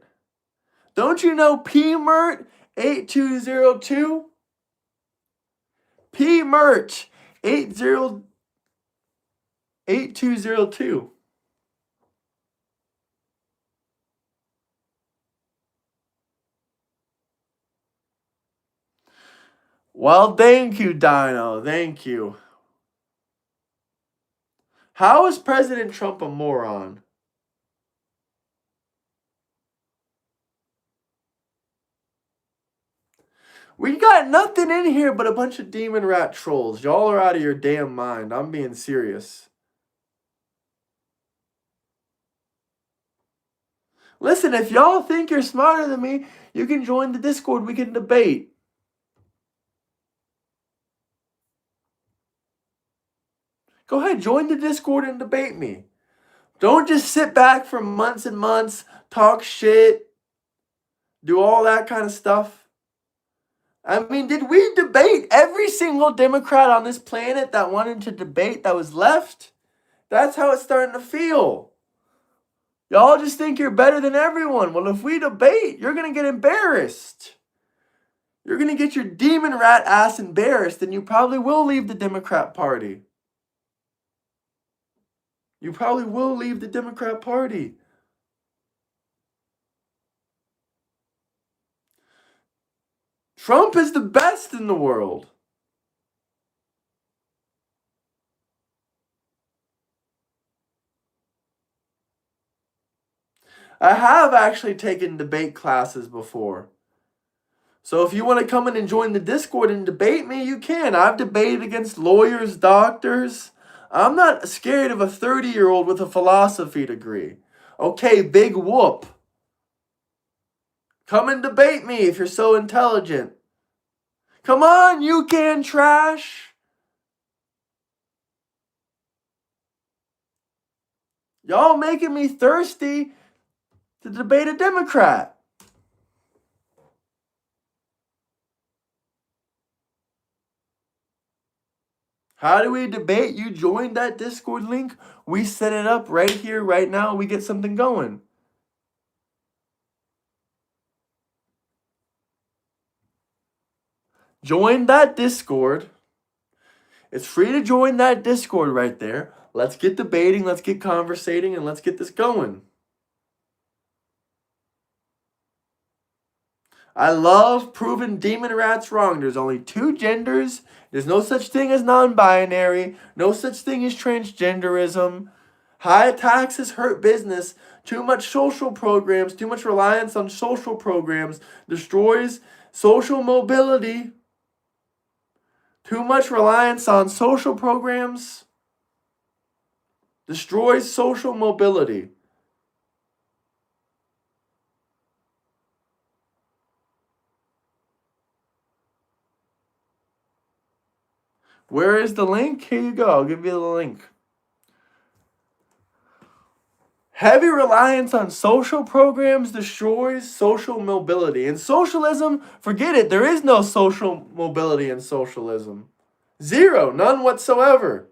Don't you know PMERT 8202? PMERT 8202. Well, thank you, Dino. Thank you. How is President Trump a moron? We got nothing in here but a bunch of demon rat trolls. Y'all are out of your damn mind. I'm being serious. Listen, if y'all think you're smarter than me, you can join the Discord. We can debate. Go ahead, join the Discord and debate me. Don't just sit back for months and months, talk shit, do all that kind of stuff. I mean, did we debate every single Democrat on this planet that wanted to debate that was left? That's how it's starting to feel. Y'all just think you're better than everyone. Well, if we debate, you're going to get embarrassed. You're going to get your demon rat ass embarrassed, and you probably will leave the Democrat Party. You probably will leave the Democrat Party. Trump is the best in the world. I have actually taken debate classes before. So if you want to come in and join the Discord and debate me, you can. I've debated against lawyers, doctors. I'm not scared of a 30-year-old with a philosophy degree. Okay, big whoop. Come and debate me if you're so intelligent. Come on, you can trash. Y'all making me thirsty to debate a Democrat. How do we debate? You join that Discord link. We set it up right here, right now. We get something going. Join that Discord. It's free to join that Discord right there. Let's get debating, let's get conversating, and let's get this going. I love proving demon rats wrong. There's only two genders. There's no such thing as non-binary. No such thing as transgenderism. High taxes hurt business. Too much social programs, too much reliance on social programs destroys social mobility. Too much reliance on social programs destroys social mobility. Where is the link? Here you go. I'll give you the link. Heavy reliance on social programs destroys social mobility. In socialism, forget it. There is no social mobility in socialism. Zero. None whatsoever.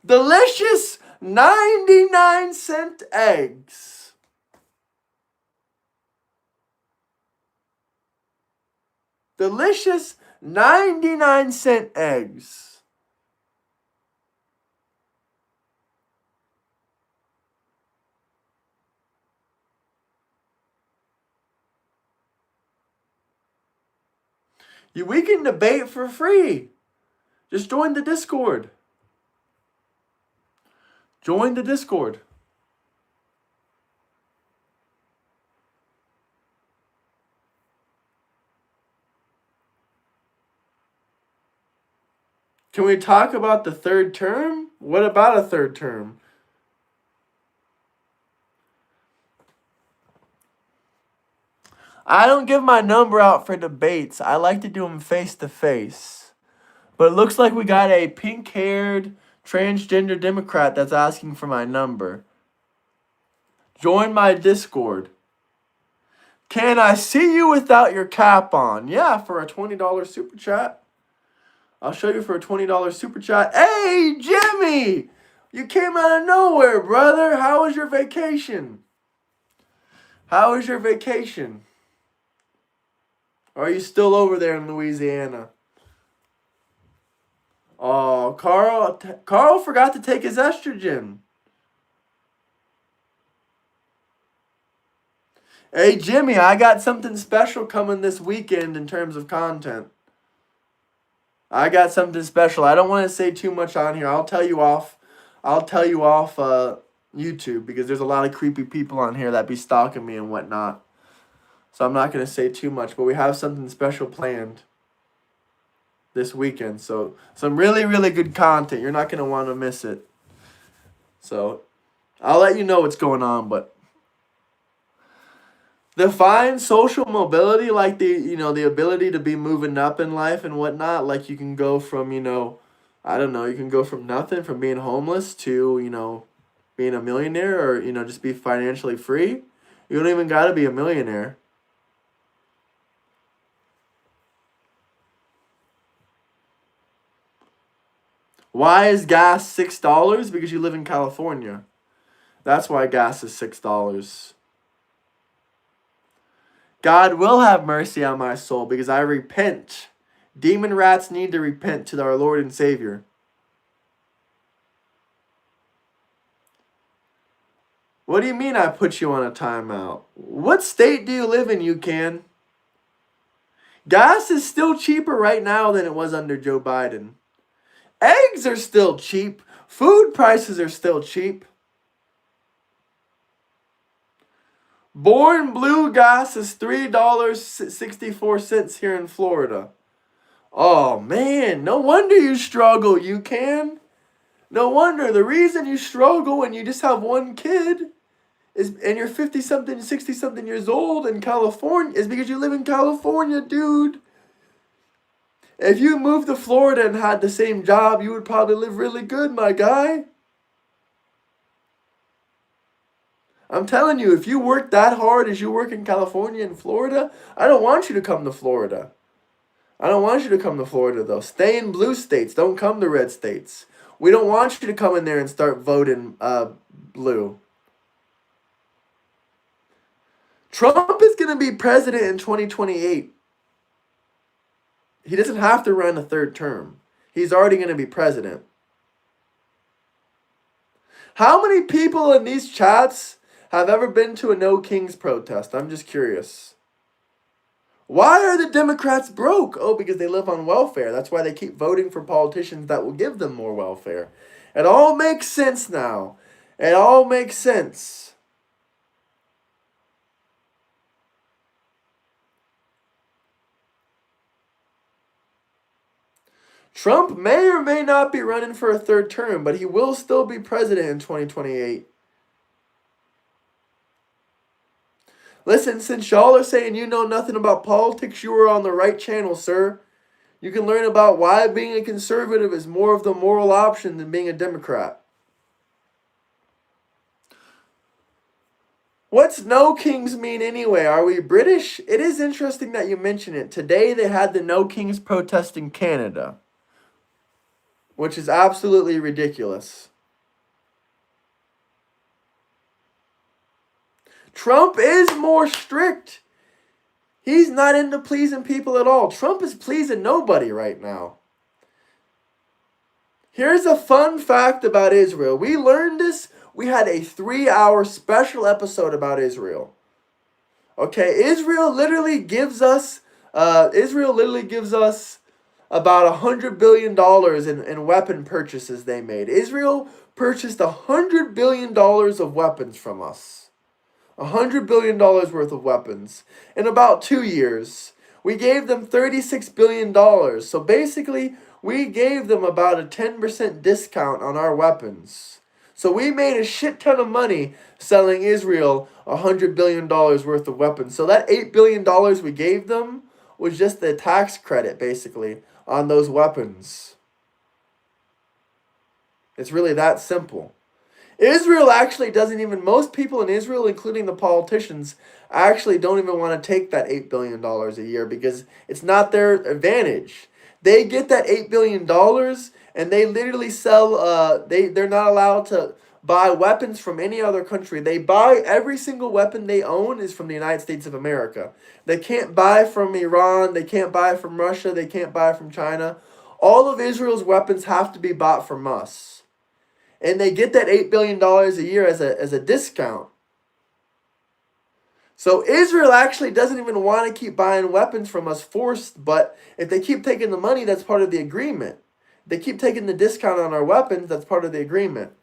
Delicious 99-cent eggs. Delicious 99-cent eggs. We can debate for free. Just join the Discord. Join the Discord. Can we talk about the third term? What about a third term? I don't give my number out for debates. I like to do them face to face. But it looks like we got a pink-haired transgender Democrat that's asking for my number. Join my Discord. Can I see you without your cap on? Yeah, for a $20 super chat. I'll show you for a $20 super chat. Hey, Jimmy! You came out of nowhere, brother. How was your vacation? How was your vacation? Or are you still over there in Louisiana? Oh, Carl forgot to take his estrogen. Hey, Jimmy, I got something special coming this weekend in terms of content. I got something special. I don't want to say too much on here. I'll tell you off YouTube, because there's a lot of creepy people on here that be stalking me and whatnot. So I'm not going to say too much, but we have something special planned this weekend. So some really, really good content. You're not going to want to miss it. So I'll let you know what's going on, but define social mobility, like the ability to be moving up in life and whatnot. Like you can go from, I don't know, you can go from nothing, from being homeless to, being a millionaire, or, just be financially free. You don't even got to be a millionaire. Why is gas $6? Because you live in California. That's why gas is $6. God will have mercy on my soul because I repent. Demon rats need to repent to our Lord and Savior. What do you mean I put you on a timeout? What state do you live in, you can? Gas is still cheaper right now than it was under Joe Biden. Eggs are still cheap. Food prices are still cheap. Born Blue gas is $3.64 here in Florida. Oh man, no wonder you struggle, you can. No wonder. The reason you struggle when you just have one kid and you're 50-something, 60-something years old in California is because you live in California, dude. If you moved to Florida and had the same job, you would probably live really good, my guy. I'm telling you, if you work that hard as you work in California and Florida, I don't want you to come to Florida. I don't want you to come to Florida, though. Stay in blue states. Don't come to red states. We don't want you to come in there and start voting blue. Trump is going to be president in 2028. He doesn't have to run a third term. He's already going to be president. How many people in these chats have ever been to a No Kings protest? I'm just curious. Why are the Democrats broke? Oh, because they live on welfare. That's why they keep voting for politicians that will give them more welfare. It all makes sense now. It all makes sense. Trump may or may not be running for a third term, but he will still be president in 2028. Listen, since y'all are saying you know nothing about politics, you are on the right channel, sir. You can learn about why being a conservative is more of the moral option than being a Democrat. What's No Kings mean anyway? Are we British? It is interesting that you mention it. Today they had the No Kings protest in Canada, which is absolutely ridiculous. Trump is more strict. He's not into pleasing people at all. Trump is pleasing nobody right now. Here's a fun fact about Israel. We learned this. We had a 3-hour special episode about Israel. Okay, Israel literally gives us about $100 billion in weapon purchases they made. Israel purchased $100 billion of weapons from us. $100 billion worth of weapons in about 2 years. We gave them $36 billion. So basically, we gave them about a 10% discount on our weapons. So we made a shit ton of money selling Israel $100 billion worth of weapons. So that $8 billion we gave them was just the tax credit, basically, on those weapons. It's really that simple. Israel actually doesn't even, most people in Israel, including the politicians, actually don't even want to take that $8 billion a year because it's not their advantage. They get that $8 billion and they literally sell, they're not allowed to buy weapons from any other country. They buy every single weapon they own is from the United States of America. They can't buy from Iran, they can't buy from Russia, they can't buy from China. All of Israel's weapons have to be bought from us. And they get that $8 billion a year as a discount. So Israel actually doesn't even want to keep buying weapons from us forced, but if they keep taking the money, that's part of the agreement. They keep taking the discount on our weapons, that's part of the agreement.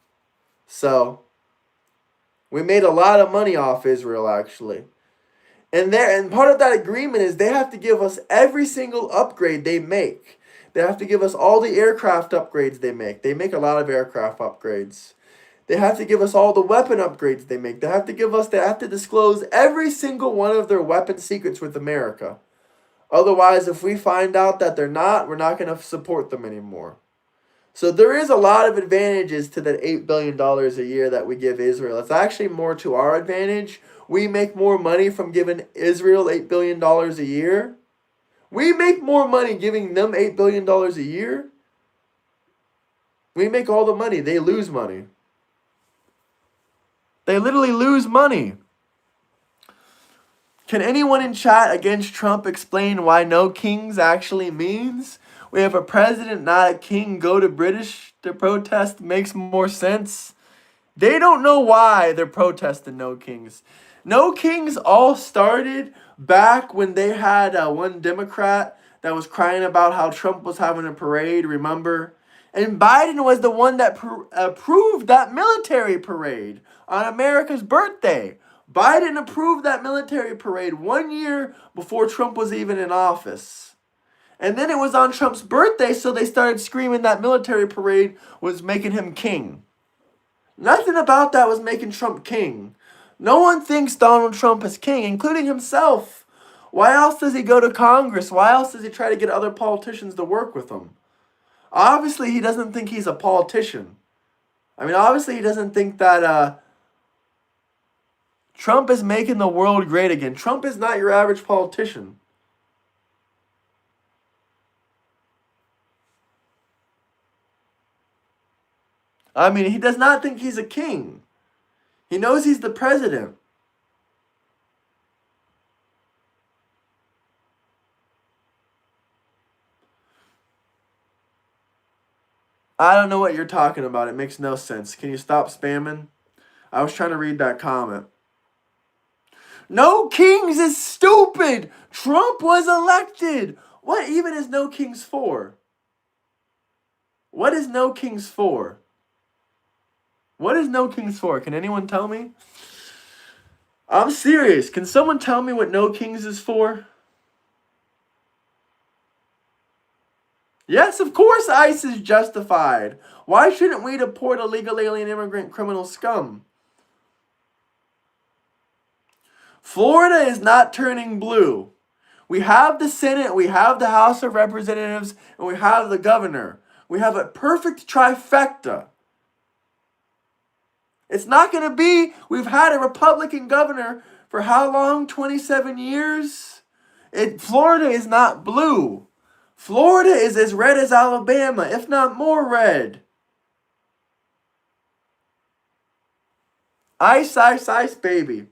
So we made a lot of money off Israel actually. And part of that agreement is they have to give us every single upgrade they make. They have to give us all the aircraft upgrades they make. They make a lot of aircraft upgrades. They have to give us all the weapon upgrades they make. They have to disclose every single one of their weapon secrets with America. Otherwise, if we find out that they're not, we're not going to support them anymore. So there is a lot of advantages to that $8 billion a year that we give Israel. It's actually more to our advantage. We make more money from giving Israel $8 billion a year. We make more money giving them $8 billion a year. We make all the money. They lose money. They literally lose money. Can anyone in chat against Trump explain why no kings actually means? We have a president, not a king. Go to British to protest makes more sense. They don't know why they're protesting no kings. No kings all started back when they had one Democrat that was crying about how Trump was having a parade, remember? And Biden was the one that approved that military parade on America's birthday. Biden approved that military parade 1 year before Trump was even in office. And then it was on Trump's birthday, so they started screaming that military parade was making him king. Nothing about that was making Trump king. No one thinks Donald Trump is king, including himself. Why else does he go to Congress? Why else does he try to get other politicians to work with him? Obviously, he doesn't think he's a politician. I mean, obviously, he doesn't think that Trump is making the world great again. Trump is not your average politician. I mean, he does not think he's a king. He knows he's the president. I don't know what you're talking about. It makes no sense. Can you stop spamming? I was trying to read that comment. No kings is stupid. Trump was elected. What even is no kings for? What is no kings for? What is no kings for? Can anyone tell me? I'm serious. Can someone tell me what no kings is for? Yes, of course ICE is justified. Why shouldn't we deport illegal alien immigrant criminal scum? Florida is not turning blue. We have the Senate, we have the House of Representatives, and we have the governor. We have a perfect trifecta. It's not going to be, we've had a Republican governor for how long? 27 years? Florida is not blue. Florida is as red as Alabama, if not more red. Ice, ice, ice, baby.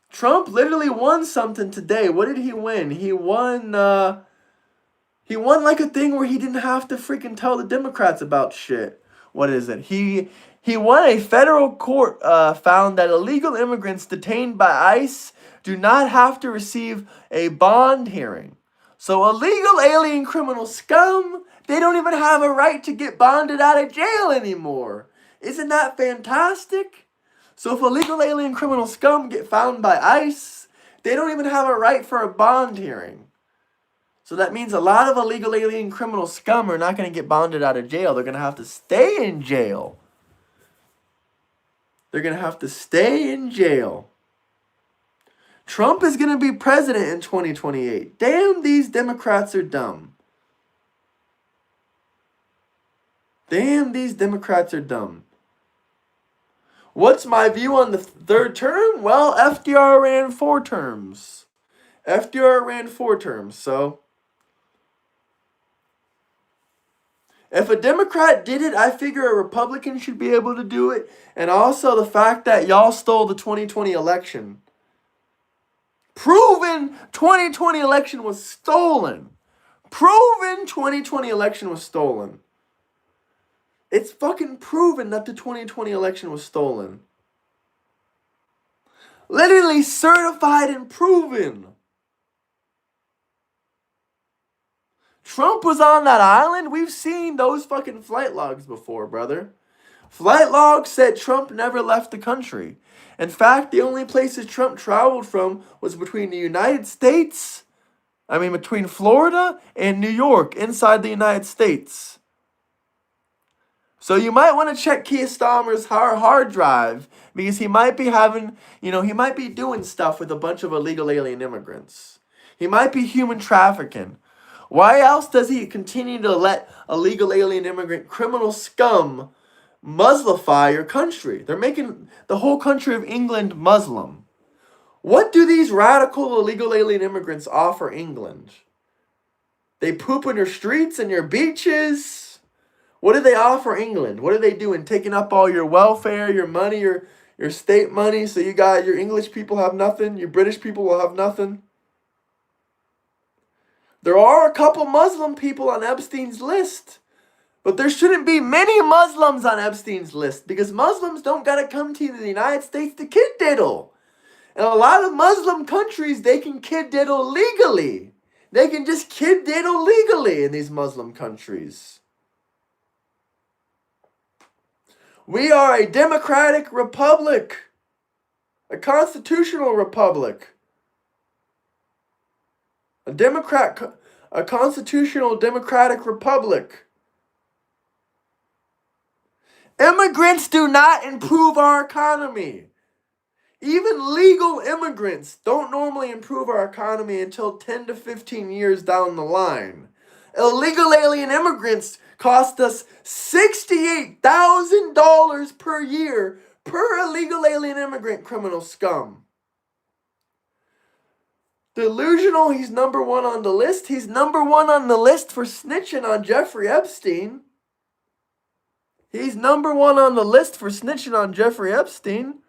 Trump literally won something today. What did he win? He won like a thing where he didn't have to freaking tell the Democrats about shit. What is it? He won a federal court found that illegal immigrants detained by ICE do not have to receive a bond hearing. So illegal alien criminal scum, they don't even have a right to get bonded out of jail anymore. Isn't that fantastic? So if illegal alien criminal scum get found by ICE, they don't even have a right for a bond hearing. So that means a lot of illegal alien criminal scum are not going to get bonded out of jail. They're going to have to stay in jail. They're going to have to stay in jail. Trump is going to be president in 2028. Damn, these Democrats are dumb. Damn, these Democrats are dumb. What's my view on the third term? Well, FDR ran 4 terms. FDR ran 4 terms, so if a Democrat did it, I figure a Republican should be able to do it. And also the fact that y'all stole the 2020 election. Proven 2020 election was stolen. Proven 2020 election was stolen. It's fucking proven that the 2020 election was stolen. Literally certified and proven. Trump was on that island. We've seen those fucking flight logs before, brother. Flight logs said Trump never left the country. In fact, the only places Trump traveled from was between the United States, between Florida and New York, inside the United States. So you might want to check Keir Starmer's hard drive, because he might be having, he might be doing stuff with a bunch of illegal alien immigrants. He might be human trafficking. Why else does he continue to let illegal alien immigrant criminal scum Muslify your country? They're making the whole country of England Muslim. What do these radical illegal alien immigrants offer England? They poop in your streets and your beaches. What do they offer England? What are they doing? Taking up all your welfare, your money, your state money, so your English people have nothing, your British people will have nothing. There are a couple Muslim people on Epstein's list, but there shouldn't be many Muslims on Epstein's list, because Muslims don't gotta come to the United States to kid diddle. In a lot of Muslim countries, they can kid diddle legally. They can just kid diddle legally in these Muslim countries. We are a democratic republic, a constitutional republic, a constitutional democratic republic. Immigrants do not improve our economy. Even legal immigrants don't normally improve our economy until 10 to 15 years down the line. Illegal alien immigrants cost us $68,000 per year per illegal alien immigrant criminal scum. Delusional, he's number 1 on the list. He's number 1 on the list for snitching on Jeffrey Epstein. He's number 1 on the list for snitching on Jeffrey Epstein.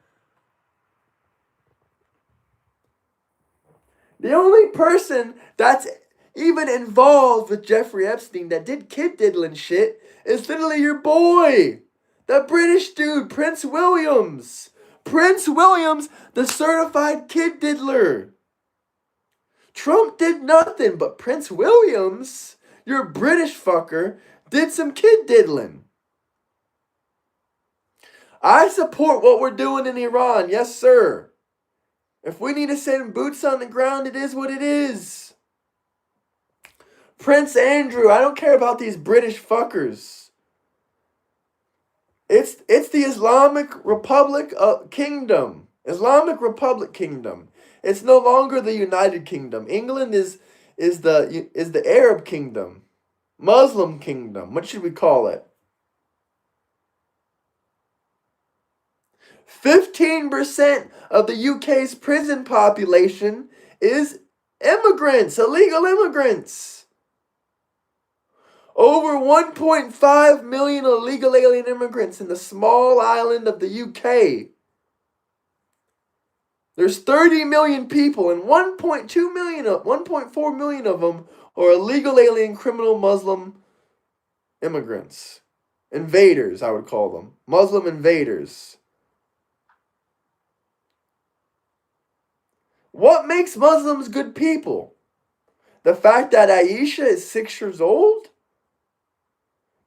The only person that's even involved with Jeffrey Epstein that did kid diddling shit is literally your boy, the British dude, Prince Williams. Prince Williams, the certified kid diddler. Trump did nothing, but Prince Williams, your British fucker, did some kid diddling. I support what we're doing in Iran, yes sir. If we need to send boots on the ground, it is what it is. Prince Andrew, I don't care about these British fuckers. It's the Islamic Republic Kingdom. Islamic Republic Kingdom. It's no longer the United Kingdom. England is the Arab Kingdom. Muslim Kingdom. What should we call it? 15% of the UK's prison population is immigrants, illegal immigrants. Over 1.5 million illegal alien immigrants in the small island of the UK. There's 30 million people, and 1.4 million of them are illegal alien criminal Muslim immigrants. Invaders, I would call them. Muslim invaders. What makes Muslims good people? The fact that Aisha is 6 years old?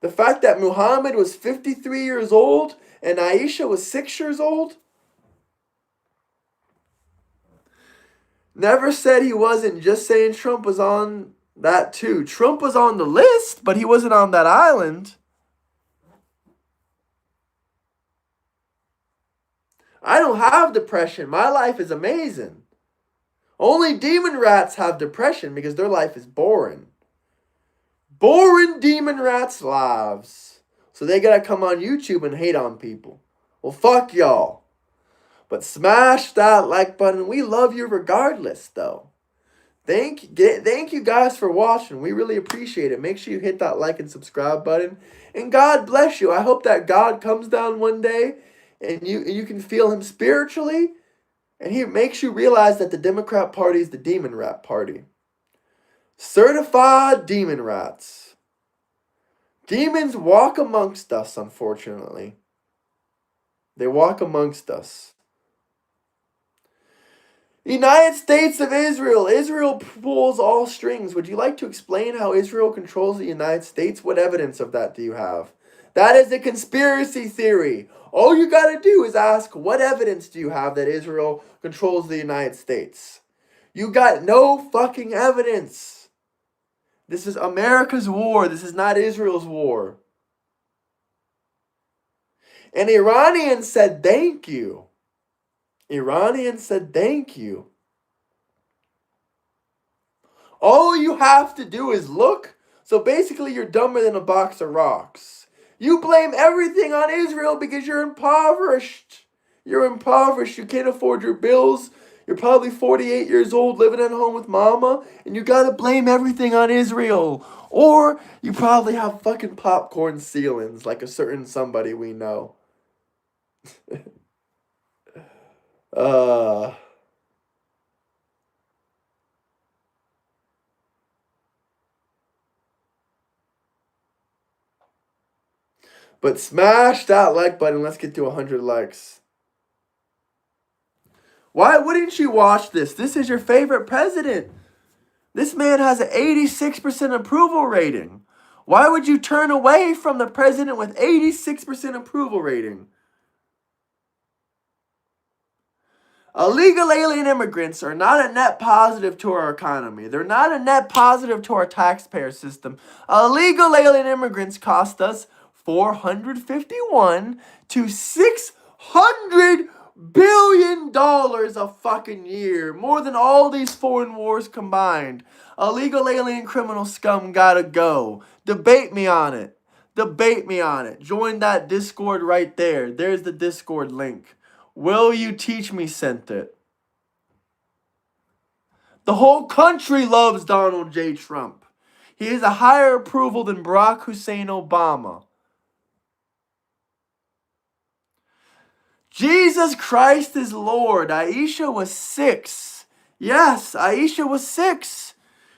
The fact that Muhammad was 53 years old and Aisha was 6 years old? Never said he wasn't, just saying Trump was on that too. Trump was on the list, but he wasn't on that island. I don't have depression. My life is amazing. Only demon rats have depression because their life is boring. Boring demon rats' lives. So they gotta come on YouTube and hate on people. Well, fuck y'all. But smash that like button. We love you regardless, though. Thank you guys for watching. We really appreciate it. Make sure you hit that like and subscribe button. And God bless you. I hope that God comes down one day and you can feel him spiritually. And he makes you realize that the Democrat Party is the demon rat party. Certified demon rats. Demons walk amongst us, unfortunately. They walk amongst us. United States of Israel. Israel pulls all strings. Would you like to explain how Israel controls the United States? What evidence of that do you have? That is a conspiracy theory. All you got to do is ask, what evidence do you have that Israel controls the United States? You got no fucking evidence. This is America's war. This is not Israel's war. And Iranians said thank you. Iranians said thank you. All you have to do is look. So basically you're dumber than a box of rocks. You blame everything on Israel because you're impoverished. You're impoverished. You can't afford your bills. You're probably 48 years old living at home with mama. And you gotta blame everything on Israel. Or you probably have fucking popcorn ceilings like a certain somebody we know. But smash that like button. Let's get to 100 likes. Why wouldn't you watch this? This is your favorite president. This man has an 86% approval rating. Why would you turn away from the president with 86% approval rating? Illegal alien immigrants are not a net positive to our economy. They're not a net positive to our taxpayer system. Illegal alien immigrants cost us $451 to $600 billion a fucking year. More than all these foreign wars combined. Illegal alien criminal scum gotta go. Debate me on it. Debate me on it. Join that Discord right there. There's the Discord link. Will you teach me sent it? The whole country loves Donald J. Trump. He has a higher approval than Barack Hussein Obama. Jesus Christ is Lord. Aisha was 6. Yes, Aisha was 6.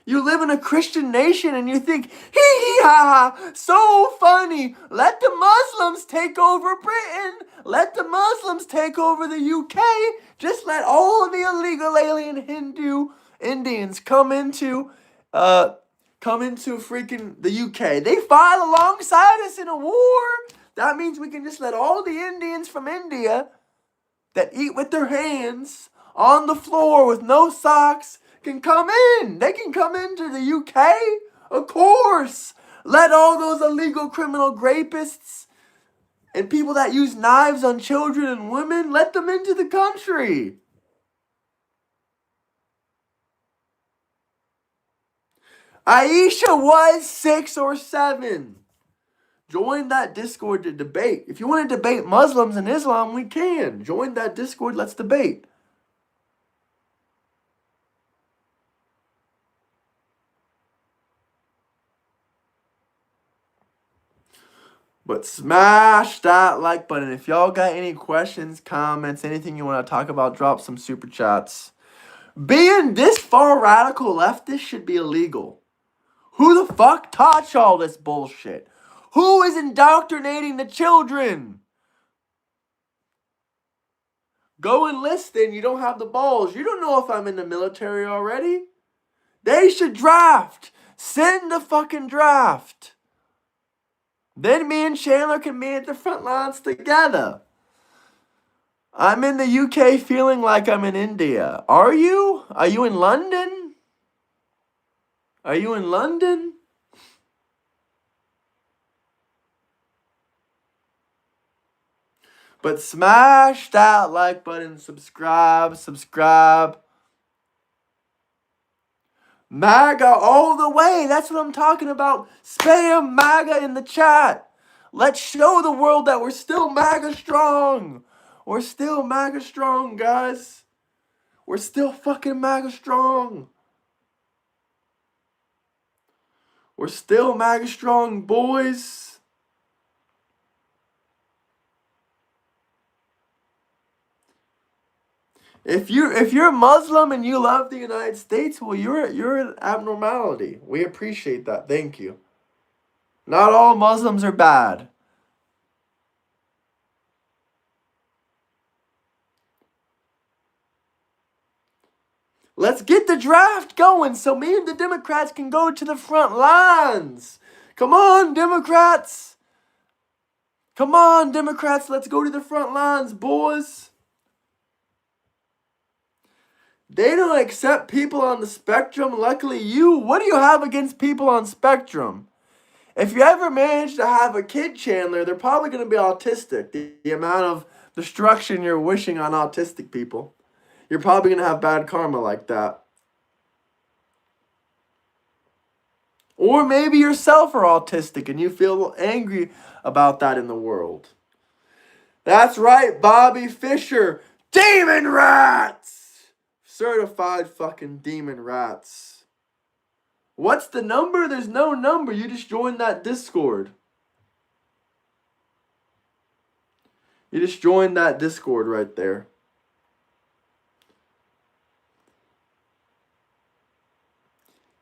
You live in a Christian nation and you think, hee hee ha ha, so funny. Let the Muslims take over Britain. Let the Muslims take over the UK. Just let all of the illegal alien Hindu Indians come into freaking the UK. They fought alongside us in a war. That means we can just let all the Indians from India that eat with their hands on the floor with no socks can come in. They can come into the UK. Of course. Let all those illegal criminal rapists and people that use knives on children and women, let them into the country. Aisha was 6 or 7. Join that Discord to debate. If you want to debate Muslims and Islam, we can. Join that Discord. Let's debate. But smash that like button. If y'all got any questions, comments, anything you want to talk about, drop some super chats. Being this far radical leftist should be illegal. Who the fuck taught y'all this bullshit? Who is indoctrinating the children? Go enlist then. You don't have the balls. You don't know if I'm in the military already. They should draft. Send the fucking draft. Then me and Chandler can be at the front lines together. I'm in the UK feeling like I'm in India. Are you? Are you in London? Are you in London? But smash that like button, subscribe. MAGA all the way. That's what I'm talking about. Spam MAGA in the chat. Let's show the world that we're still MAGA strong. We're still MAGA strong, guys. We're still fucking MAGA strong. We're still MAGA strong, boys. If you're Muslim and you love the United States, well, you're an abnormality. We appreciate that. Thank you. Not all Muslims are bad. Let's get the draft going so me and the Democrats can go to the front lines. Come on, Democrats. Come on, Democrats. Let's go to the front lines, boys. They don't accept people on the spectrum. Luckily, what do you have against people on spectrum? If you ever manage to have a kid, Chandler, they're probably going to be autistic. The amount of destruction you're wishing on autistic people. You're probably going to have bad karma like that. Or maybe yourself are autistic and you feel angry about that in the world. That's right, Bobby Fischer. Demon rats! Certified fucking demon rats. What's the number? There's no number. You just joined that Discord. You just joined that Discord right there.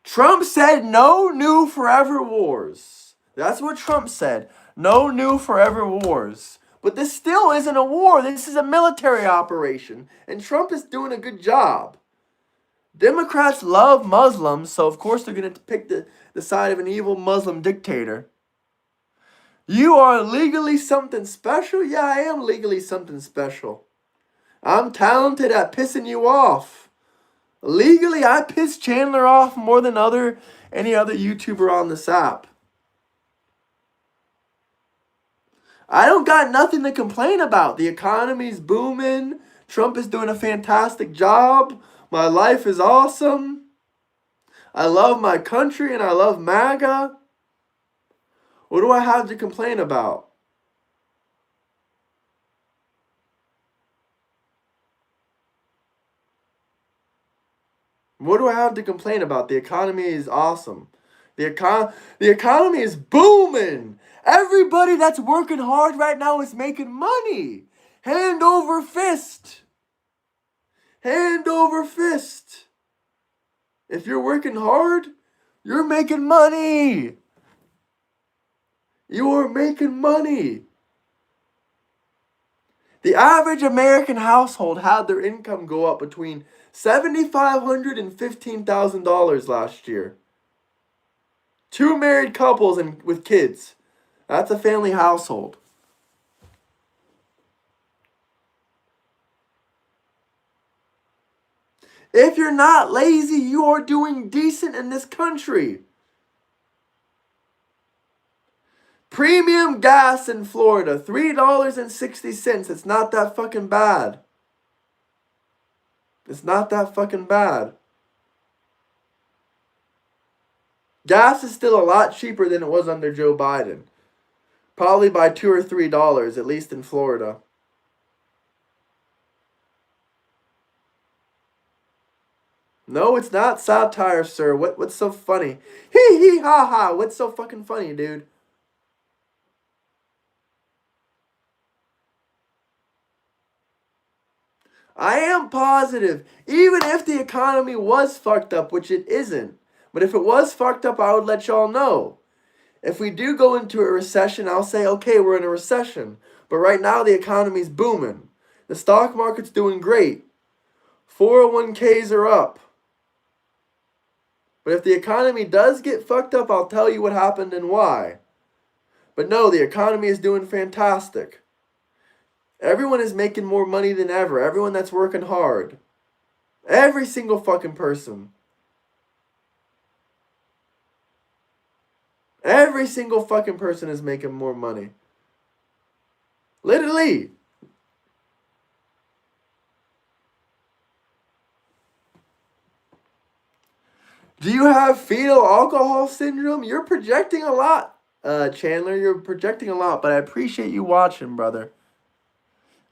Trump said no new forever wars. That's what Trump said. No new forever wars. But this still isn't a war. This is a military operation. And Trump is doing a good job. Democrats love Muslims, so of course they're going to pick the side of an evil Muslim dictator. You are legally something special? Yeah, I am legally something special. I'm talented at pissing you off. Legally, I piss Chandler off more than any other YouTuber on this app. I don't got nothing to complain about. The economy's booming. Trump is doing a fantastic job. My life is awesome. I love my country and I love MAGA. What do I have to complain about? What do I have to complain about? The economy is awesome. The economy is booming. Everybody that's working hard right now is making money. Hand over fist. Hand over fist. If you're working hard, you're making money. You're making money. The average American household had their income go up between $7,500 and $15,000 last year. 2 married couples and with kids. That's a family household. If you're not lazy, you are doing decent in this country. Premium gas in Florida, $3.60. It's not that fucking bad. It's not that fucking bad. Gas is still a lot cheaper than it was under Joe Biden. Probably by $2 or $3, at least in Florida. No, it's not satire, sir. What's so funny? Hee hee ha ha. What's so fucking funny, dude? I am positive, even if the economy was fucked up, which it isn't. But if it was fucked up, I would let y'all know. If we do go into a recession, I'll say, okay, we're in a recession. But right now, the economy's booming. The stock market's doing great. 401ks are up. But if the economy does get fucked up, I'll tell you what happened and why. But no, the economy is doing fantastic. Everyone is making more money than ever. Everyone that's working hard. Every single fucking person. Every single fucking person is making more money. Literally. Do you have fetal alcohol syndrome? You're projecting a lot Chandler. You're projecting a lot, but I appreciate you watching, brother.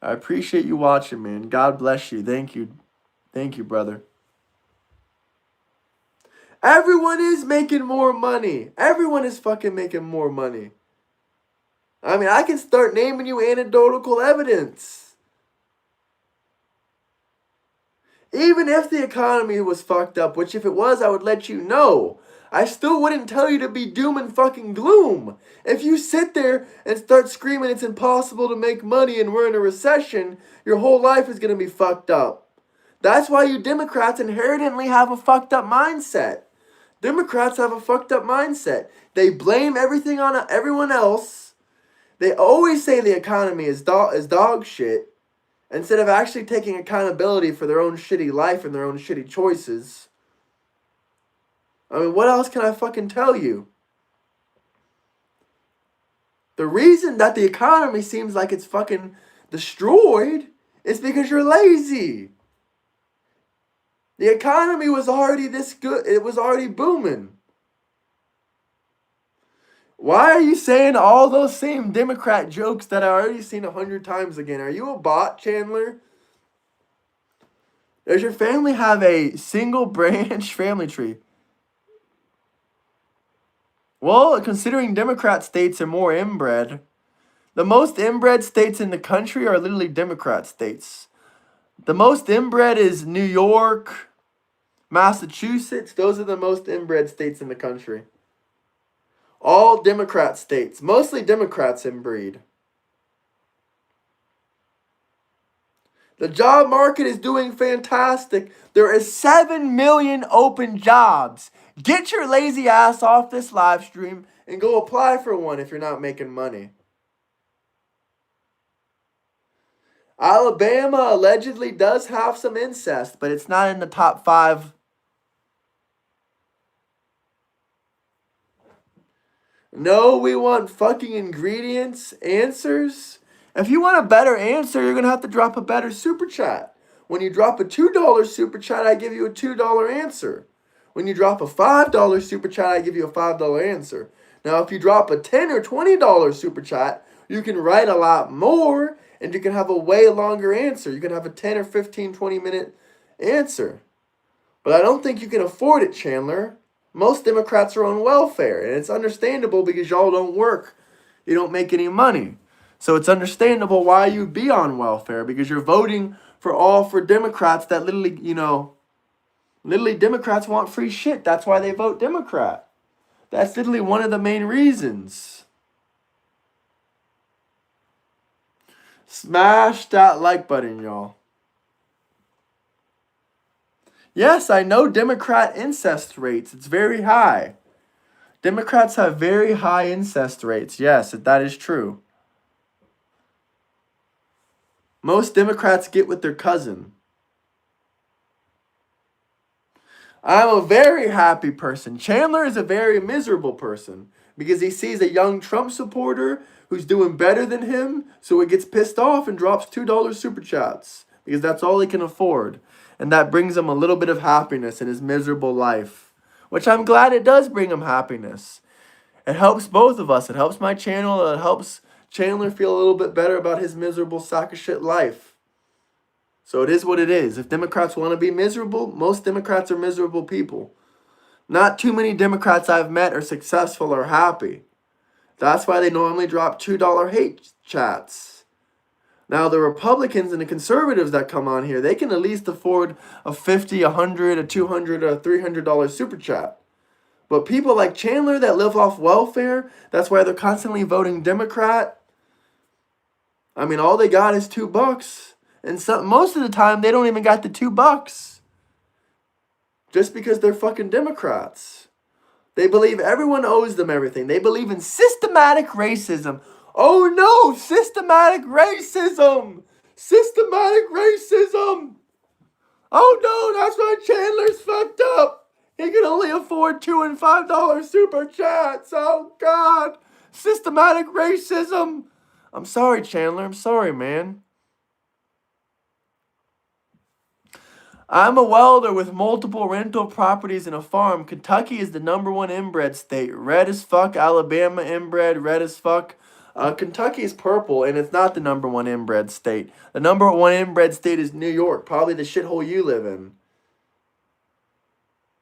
I appreciate you watching, man. God bless you. Thank you. Thank you, brother. Everyone is making more money. Everyone is fucking making more money. I mean, I can start naming you anecdotal evidence. Even if the economy was fucked up, which if it was, I would let you know. I still wouldn't tell you to be doom and fucking gloom. If you sit there and start screaming it's impossible to make money and we're in a recession, your whole life is going to be fucked up. That's why you Democrats inherently have a fucked up mindset. Democrats have a fucked up mindset. They blame everything on everyone else. They always say the economy is dog shit, instead of actually taking accountability for their own shitty life and their own shitty choices. I mean, what else can I fucking tell you? The reason that the economy seems like it's fucking destroyed is because you're lazy. The economy was already this good. It was already booming. Why are you saying all those same Democrat jokes that I already seen 100 times again? Are you a bot, Chandler? Does your family have a single branch family tree? Well, considering Democrat states are more inbred, the most inbred states in the country are literally Democrat states. The most inbred is New York, Massachusetts. Those are the most inbred states in the country. All Democrat states. Mostly Democrats inbreed. The job market is doing fantastic. There is 7 million open jobs. Get your lazy ass off this live stream and go apply for one if you're not making money. Alabama allegedly does have some incest, but it's not in the top 5. No, we want fucking ingredients, answers. If you want a better answer, you're going to have to drop a better super chat. When you drop a $2 super chat, I give you a $2 answer. When you drop a $5 super chat, I give you a $5 answer. Now, if you drop a $10 or $20 super chat, you can write a lot more and you can have a way longer answer. You can have a 10 or 15, 20-minute answer. But I don't think you can afford it, Chandler. Most Democrats are on welfare, and it's understandable because y'all don't work. You don't make any money. So it's understandable why you'd be on welfare, because you're voting for Democrats that literally Democrats want free shit. That's why they vote Democrat. That's literally one of the main reasons. Smash that like button, y'all. Yes, I know Democrat incest rates. It's very high. Democrats have very high incest rates. Yes, that is true. Most Democrats get with their cousin. I'm a very happy person. Chandler is a very miserable person because he sees a young Trump supporter who's doing better than him, so he gets pissed off and drops $2 super chats because that's all he can afford. And that brings him a little bit of happiness in his miserable life, which I'm glad it does bring him happiness. It helps both of us. It helps my channel. It helps Chandler feel a little bit better about his miserable sack of shit life. So it is what it is. If Democrats want to be miserable, most Democrats are miserable people. Not too many Democrats I've met are successful or happy. That's why they normally drop $2 hate chats. Now, the Republicans and the conservatives that come on here, they can at least afford a $50, $100, a $200, a $300 super chat. But people like Chandler that live off welfare, that's why they're constantly voting Democrat. I mean, all they got is $2. And most of the time, they don't even got the $2. Just because they're fucking Democrats. They believe everyone owes them everything. They believe in systematic racism. Oh no, systematic racism! Systematic racism! Oh no, that's why Chandler's fucked up. He can only afford $2 and $5 super chats. Oh God, systematic racism. I'm sorry, Chandler. I'm sorry, man. I'm a welder with multiple rental properties and a farm. Kentucky is the #1 inbred state. Red as fuck. Alabama inbred. Red as fuck. Kentucky is purple, and it's not the #1 inbred state. The #1 inbred state is New York, probably the shithole you live in.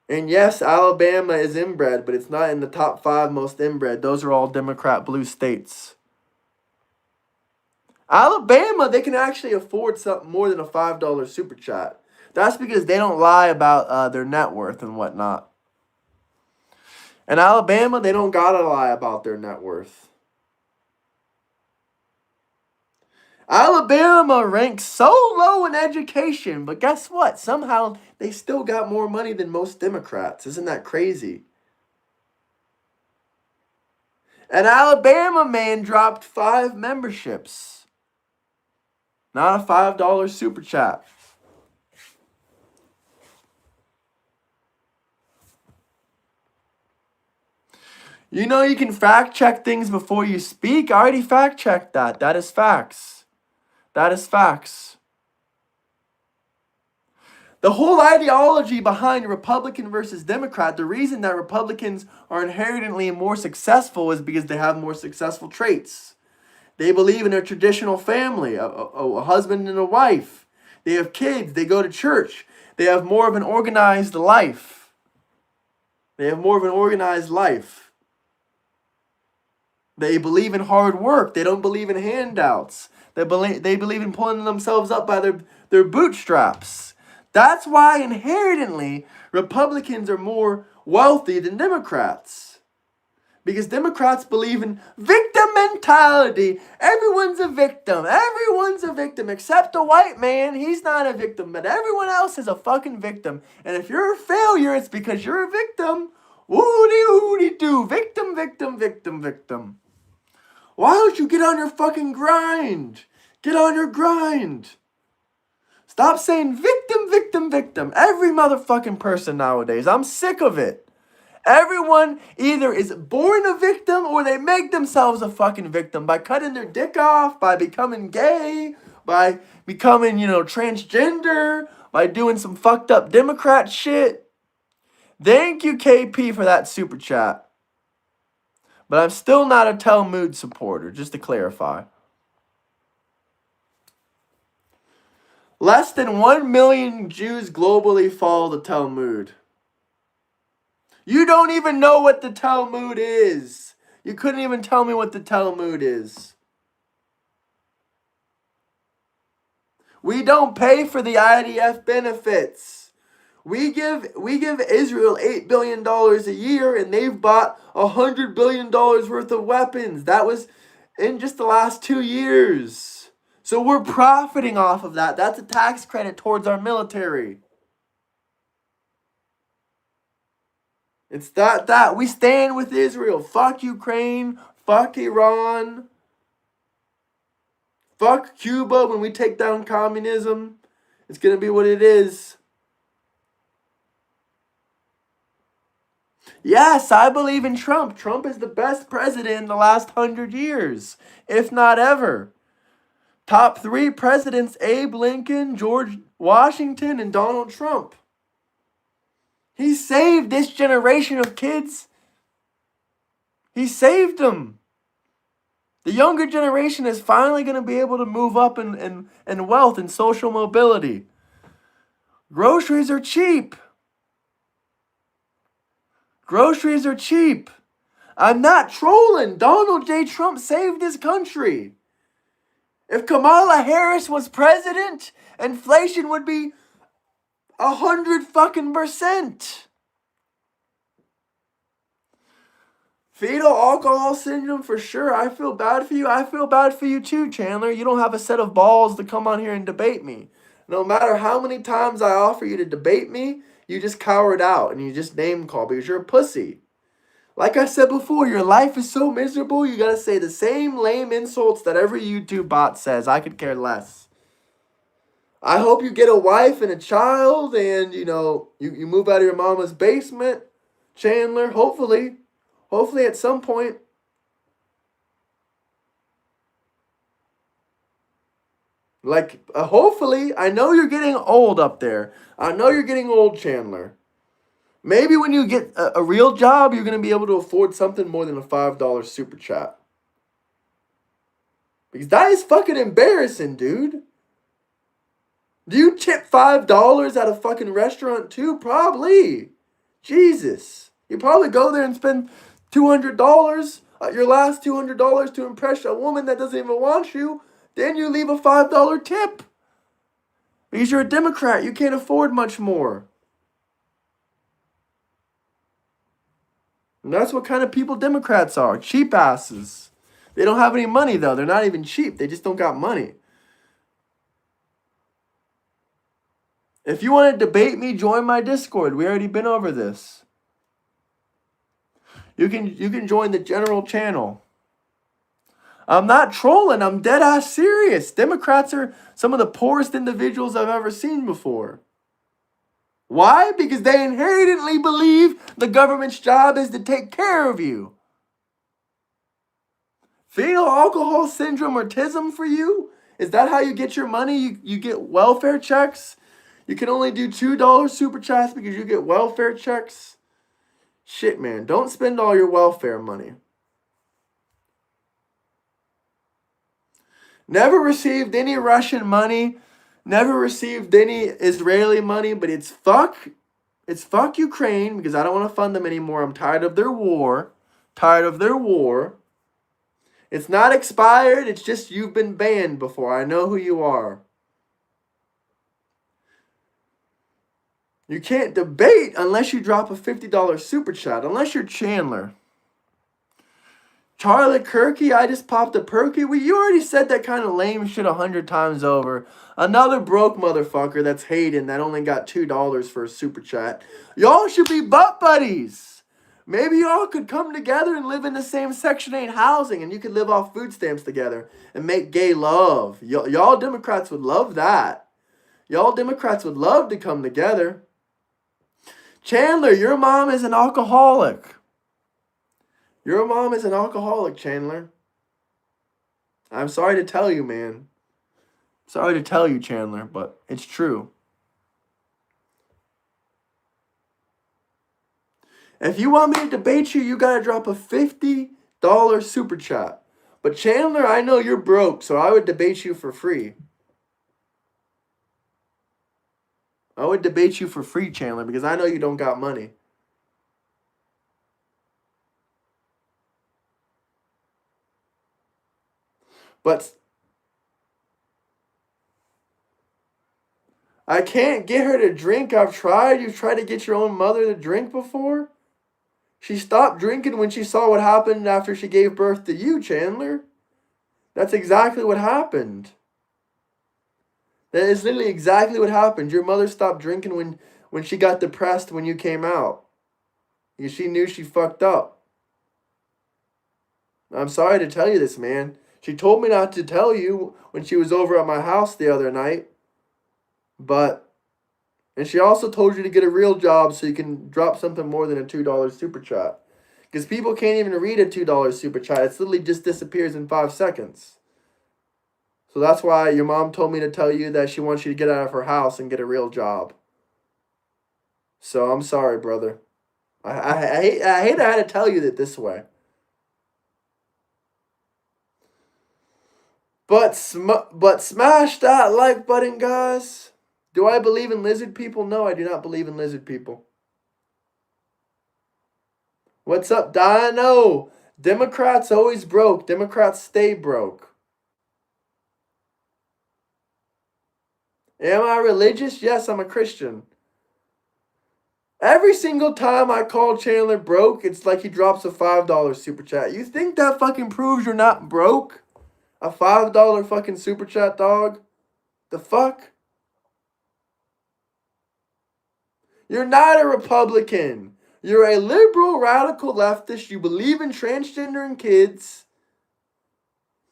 And yes, Alabama is inbred, but it's not in the top 5 most inbred. Those are all Democrat blue states. Alabama, they can actually afford something more than a $5 super chat. That's because they don't lie about their net worth and whatnot. In Alabama, they don't gotta lie about their net worth. Alabama ranks so low in education, but guess what? Somehow they still got more money than most Democrats. Isn't that crazy? An Alabama man dropped 5 memberships. Not a $5 super chat. You know you can fact check things before you speak. I already fact checked that. That is facts. That is facts. The whole ideology behind Republican versus Democrat, the reason that Republicans are inherently more successful is because they have more successful traits. They believe in a traditional family, a husband and a wife. They have kids. They go to church. They have more of an organized life. They believe in hard work. They don't believe in handouts. They believe in pulling themselves up by their bootstraps. That's why inherently Republicans are more wealthy than Democrats. Because Democrats believe in victim mentality. Everyone's a victim. Everyone's a victim except the white man. He's not a victim, but everyone else is a fucking victim. And if you're a failure, it's because you're a victim. Woody-woody-doo. Victim, victim, victim, victim. Why don't you get on your fucking grind? Get on your grind. Stop saying victim, victim, victim. Every motherfucking person nowadays. I'm sick of it. Everyone either is born a victim or they make themselves a fucking victim by cutting their dick off, by becoming gay, by becoming, transgender, by doing some fucked up Democrat shit. Thank you, KP, for that super chat. But I'm still not a Talmud supporter, just to clarify. Less than 1 million Jews globally follow the Talmud. You don't even know what the Talmud is. You couldn't even tell me what the Talmud is. We don't pay for the IDF benefits. We give Israel $8 billion a year, and they've bought $100 billion worth of weapons. That was in just the last 2 years. So we're profiting off of that. That's a tax credit towards our military. It's that. We stand with Israel. Fuck Ukraine. Fuck Iran. Fuck Cuba when we take down communism. It's going to be what it is. Yes, I believe in Trump. Trump is the best president in the last 100 years, if not ever. Top 3 presidents: Abe Lincoln, George Washington, and Donald Trump. He saved this generation of kids. He saved them. The younger generation is finally going to be able to move up in wealth and social mobility. Groceries are cheap. Groceries are cheap. I'm not trolling. Donald J. Trump saved this country. If Kamala Harris was president, inflation would be 100%. Fetal alcohol syndrome for sure. I feel bad for you. I feel bad for you too, Chandler. You don't have a set of balls to come on here and debate me. No matter how many times I offer you to debate me, you just cowered out and you just name call because you're a pussy. Like I said before, your life is so miserable, you gotta say the same lame insults that every YouTube bot says. I could care less. I hope you get a wife and a child and, you move out of your mama's basement, Chandler, hopefully. Hopefully at some point. Like, hopefully, I know you're getting old up there. I know you're getting old, Chandler. Maybe when you get a real job, you're going to be able to afford something more than a $5 super chat. Because that is fucking embarrassing, dude. Do you tip $5 at a fucking restaurant too? Probably. Jesus. You probably go there and spend $200, your last $200 to impress a woman that doesn't even want you. Then you leave a $5 tip. Because you're a Democrat. You can't afford much more. And that's what kind of people Democrats are. Cheap asses. They don't have any money, though. They're not even cheap. They just don't got money. If you want to debate me, join my Discord. We already been over this. You can join the general channel. I'm not trolling. I'm dead ass serious. Democrats are some of the poorest individuals I've ever seen before. Why? Because they inherently believe the government's job is to take care of you. Fetal alcohol syndrome or autism for you? Is that how you get your money? You get welfare checks? You can only do $2 super chats because you get welfare checks? Shit, man. Don't spend all your welfare money. Never received any Russian money. Never received any Israeli money, but it's fuck Ukraine because I don't want to fund them anymore. I'm tired of their war. Tired of their war. It's not expired. It's just you've been banned before. I know who you are. You can't debate unless you drop a $50 super chat. Unless you're Chandler. Charlie Kirky, I just popped a perky. You already said that kind of lame shit 100 times over. Another broke motherfucker that's Hayden that only got $2 for a super chat. Y'all should be butt buddies. Maybe y'all could come together and live in the same Section 8 housing and you could live off food stamps together and make gay love. Y'all Democrats would love that. Y'all Democrats would love to come together. Chandler, your mom is an alcoholic. Your mom is an alcoholic, Chandler. I'm sorry to tell you, man. Sorry to tell you, Chandler, but it's true. If you want me to debate you, you gotta drop a $50 super chat. But Chandler, I know you're broke, so I would debate you for free. I would debate you for free, Chandler, because I know you don't got money. But I can't get her to drink. I've tried. You've tried to get your own mother to drink before? She stopped drinking when she saw what happened after she gave birth to you, Chandler. That's exactly what happened. That is literally exactly what happened. Your mother stopped drinking when she got depressed when you came out. She knew she fucked up. I'm sorry to tell you this, man. She told me not to tell you when she was over at my house the other night. And she also told you to get a real job so you can drop something more than a $2 super chat. Because people can't even read a $2 super chat. It literally just disappears in 5 seconds. So that's why your mom told me to tell you that she wants you to get out of her house and get a real job. So I'm sorry, brother. I hate I had to tell you that this way. But smash that like button, guys. Do I believe in lizard people? No, I do not believe in lizard people. What's up, Dino? Democrats always broke. Democrats stay broke. Am I religious? Yes, I'm a Christian. Every single time I call Chandler broke, it's like he drops a $5 super chat. You think that fucking proves you're not broke? A $5 fucking super chat, dog? The fuck? You're not a Republican. You're a liberal radical leftist. You believe in transgender and kids.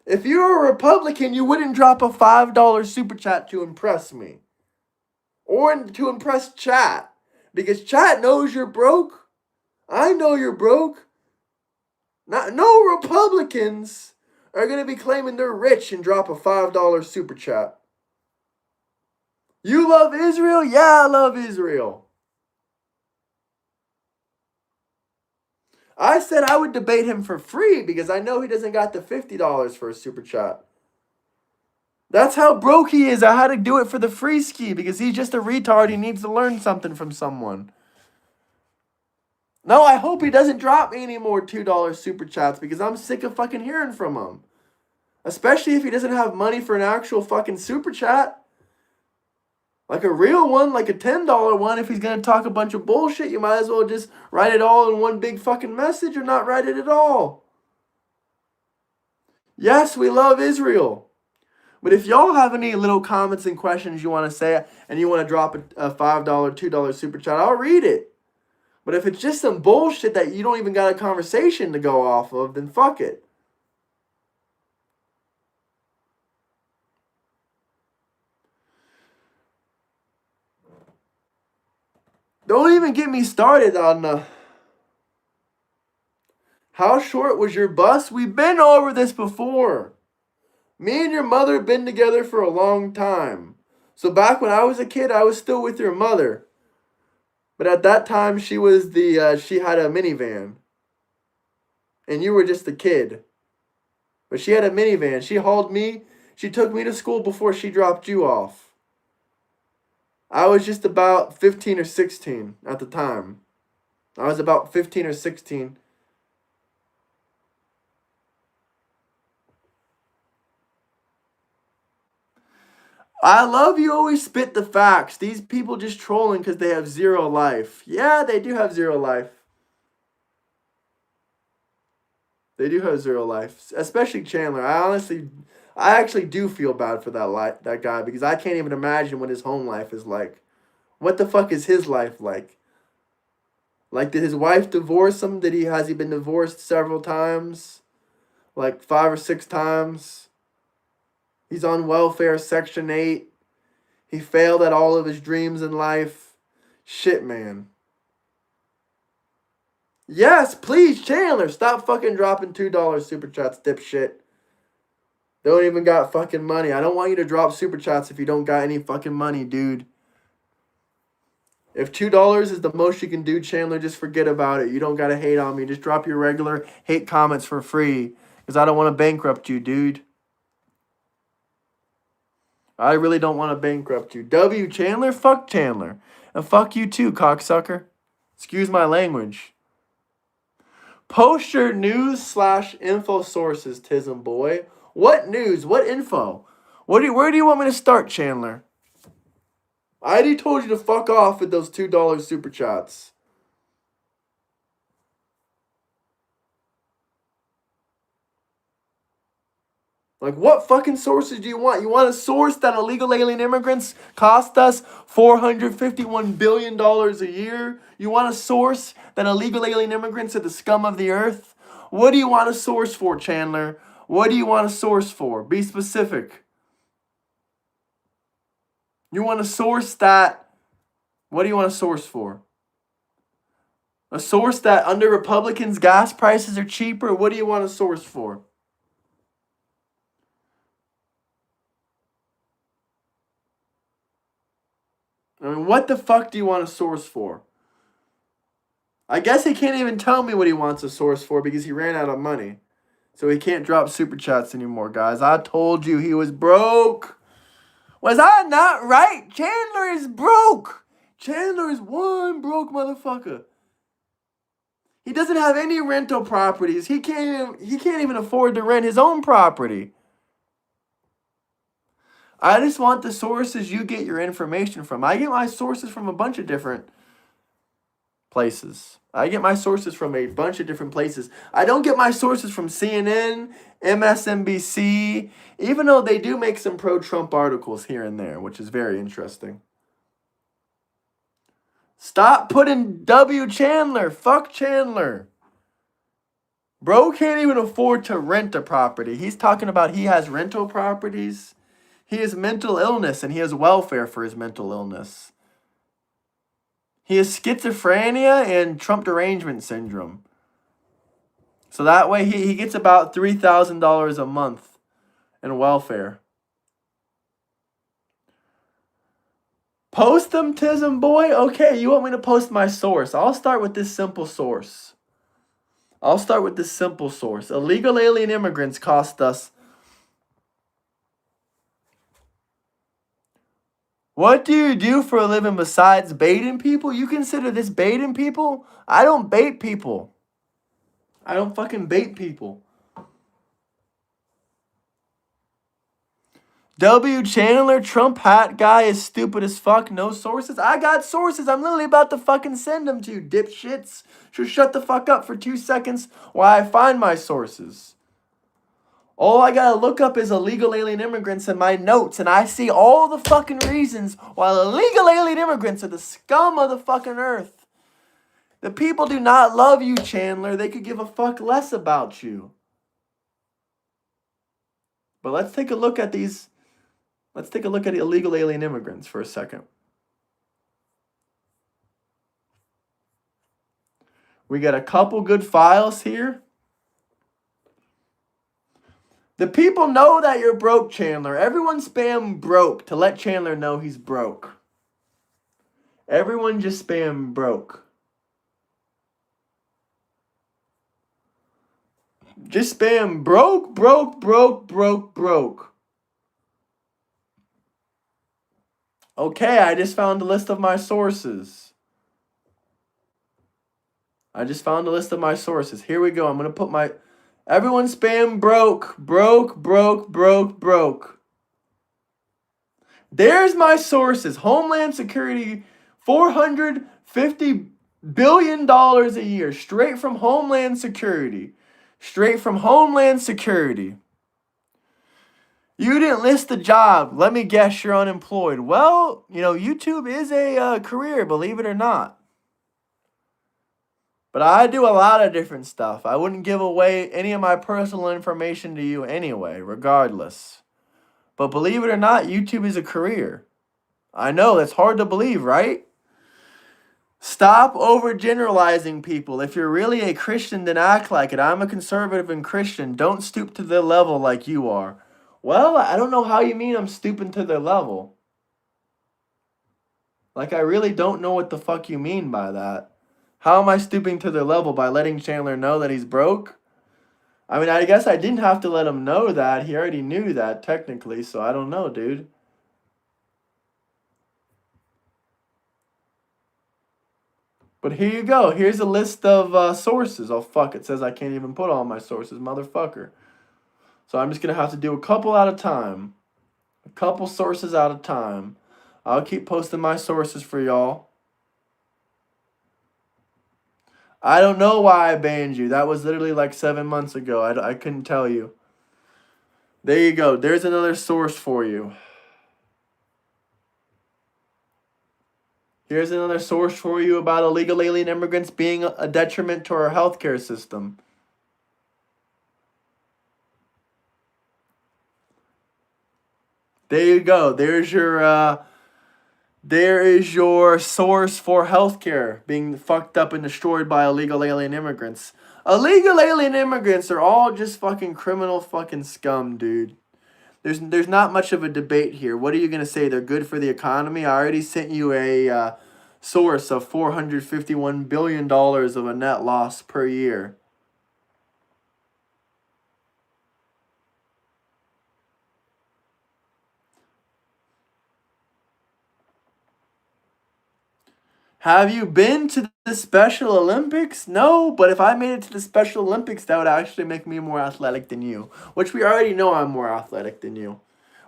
If you were a Republican, you wouldn't drop a $5 super chat to impress me. Or to impress chat. Because chat knows you're broke. I know you're broke. No Republicans are going to be claiming they're rich and drop a $5 super chat. You love Israel? Yeah, I love Israel. I said I would debate him for free because I know he doesn't got the $50 for a super chat. That's how broke he is. I had to do it for the free ski because he's just a retard. He needs to learn something from someone. No, I hope he doesn't drop me any more $2 super chats because I'm sick of fucking hearing from him. Especially if he doesn't have money for an actual fucking super chat. Like a real one, like a $10 one. If he's going to talk a bunch of bullshit, you might as well just write it all in one big fucking message or not write it at all. Yes, we love Israel. But if y'all have any little comments and questions you want to say and you want to drop a $5, $2 super chat, I'll read it. But if it's just some bullshit that you don't even got a conversation to go off of, then fuck it. Don't even get me started on how short was your bus? We've been over this before. Me and your mother have been together for a long time. So back when I was a kid, I was still with your mother. But at that time, she was she had a minivan. And you were just a kid. But she had a minivan. She hauled me. She took me to school before she dropped you off. I was just about 15 or 16 at the time. I was about 15 or 16. I love you always spit the facts. These people just trolling because they have zero life. Yeah, they do have zero life. They do have zero life. Especially Chandler. I actually do feel bad for that guy because I can't even imagine what his home life is like. What the fuck is his life like? Like, did his wife divorce him? Has he been divorced several times? Like 5 or 6 times? He's on welfare, Section 8. He failed at all of his dreams in life. Shit, man. Yes, please, Chandler, stop fucking dropping $2 super chats, dipshit. They don't even got fucking money. I don't want you to drop super chats if you don't got any fucking money, dude. If $2 is the most you can do, Chandler, just forget about it. You don't gotta hate on me. Just drop your regular hate comments for free. Because I don't want to bankrupt you, dude. I really don't want to bankrupt you. W. Chandler? Fuck Chandler. And fuck you too, cocksucker. Excuse my language. Post your news/info sources, Tism boy. What news? What info? Where do you want me to start, Chandler? I already told you to fuck off with those $2 super chats. Like, what fucking sources do you want? You want a source that illegal alien immigrants cost us $451 billion a year? You want a source that illegal alien immigrants are the scum of the earth? What do you want a source for, Chandler? What do you want a source for? Be specific. You want a source that... What do you want a source for? A source that under Republicans gas prices are cheaper? What do you want a source for? I mean, what the fuck do you want a source for? I guess he can't even tell me what he wants a source for because he ran out of money. So he can't drop super chats anymore, guys. I told you he was broke. Was I not right? Chandler is broke. Chandler is one broke motherfucker. He doesn't have any rental properties. He can't even afford to rent his own property. I just want the sources you get your information from. I get my sources from a bunch of different places. I get my sources from a bunch of different places. I don't get my sources from CNN, MSNBC, even though they do make some pro-Trump articles here and there, which is very interesting. Stop putting W. Chandler. Fuck Chandler. Bro can't even afford to rent a property. He's talking about he has rental properties. He has mental illness and he has welfare for his mental illness. He has schizophrenia and Trump derangement syndrome. So that way he gets about $3,000 a month in welfare. Post them, Tism boy? Okay, you want me to post my source. I'll start with this simple source. Illegal alien immigrants cost us. What do you do for a living besides baiting people? You consider this baiting people? I don't bait people. I don't fucking bait people. W. Chandler, Trump hat guy is stupid as fuck. No sources. I got sources. I'm literally about to fucking send them to you, dipshits. So shut the fuck up for 2 seconds while I find my sources. All I gotta look up is illegal alien immigrants in my notes, and I see all the fucking reasons why illegal alien immigrants are the scum of the fucking earth. The people do not love you, Chandler. They could give a fuck less about you. But let's take a look at these. Let's take a look at illegal alien immigrants for a second. We got a couple good files here. The people know that you're broke, Chandler. Everyone spam broke to let Chandler know he's broke. Everyone just spam broke. Just spam broke, broke, broke, broke, broke. Okay, I just found a list of my sources. Here we go. I'm going to put my... Everyone spam broke, broke, broke, broke, broke. There's my sources. Homeland Security, $450 billion a year. Straight from Homeland Security. You didn't list the job. Let me guess you're unemployed. Well, YouTube is a career, believe it or not. But I do a lot of different stuff. I wouldn't give away any of my personal information to you anyway, regardless. But believe it or not, YouTube is a career. I know, that's hard to believe, right? Stop overgeneralizing people. If you're really a Christian, then act like it. I'm a conservative and Christian. Don't stoop to their level like you are. Well, I don't know how you mean I'm stooping to their level. Like, I really don't know what the fuck you mean by that. How am I stooping to their level? By letting Chandler know that he's broke? I mean, I guess I didn't have to let him know that. He already knew that, technically, so I don't know, dude. But here you go. Here's a list of sources. Oh, fuck. It says I can't even put all my sources, motherfucker. So I'm just going to have to do a couple at a time. A couple sources at a time. I'll keep posting my sources for y'all. I don't know why I banned you. That was literally like 7 months ago. I couldn't tell you. There you go. There's another source for you. Here's another source for you about illegal alien immigrants being a detriment to our healthcare system. There you go. There is your source for healthcare being fucked up and destroyed by illegal alien immigrants. Illegal alien immigrants are all just fucking criminal fucking scum, dude. There's not much of a debate here. What are you going to say? They're good for the economy? I already sent you a source of $451 billion of a net loss per year. Have you been to the Special Olympics? No, but if I made it to the Special Olympics, that would actually make me more athletic than you. Which we already know I'm more athletic than you.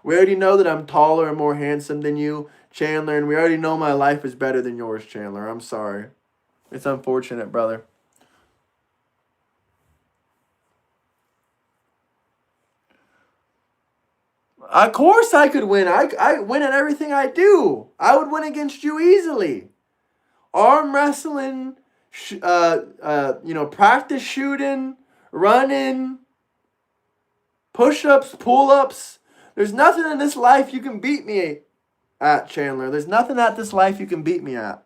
We already know that I'm taller and more handsome than you, Chandler, and we already know my life is better than yours, Chandler. I'm sorry. It's unfortunate, brother. Of course I could win. I win at everything I do. I would win against you easily. Arm wrestling, practice shooting, running, push-ups, pull-ups. There's nothing in this life you can beat me at, Chandler. There's nothing at this life you can beat me at.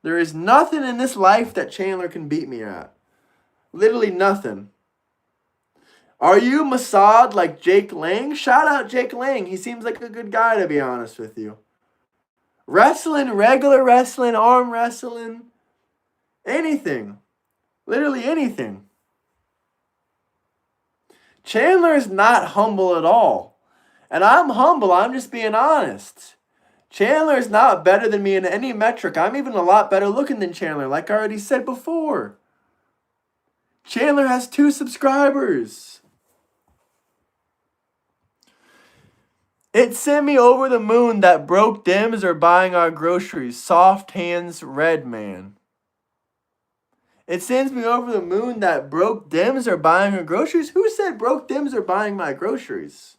There is nothing in this life that Chandler can beat me at. Literally nothing. Are you Mossad like Jake Lang? Shout out Jake Lang. He seems like a good guy, to be honest with you. Wrestling, regular wrestling, arm wrestling, anything. Literally anything. Chandler is not humble at all. And I'm humble, I'm just being honest. Chandler is not better than me in any metric. I'm even a lot better looking than Chandler, like I already said before. Chandler has 2 subscribers. It sent me over the moon that broke Dems are buying our groceries. Soft hands, red man. It sends me over the moon that broke Dems are buying our groceries. Who said broke Dems are buying my groceries?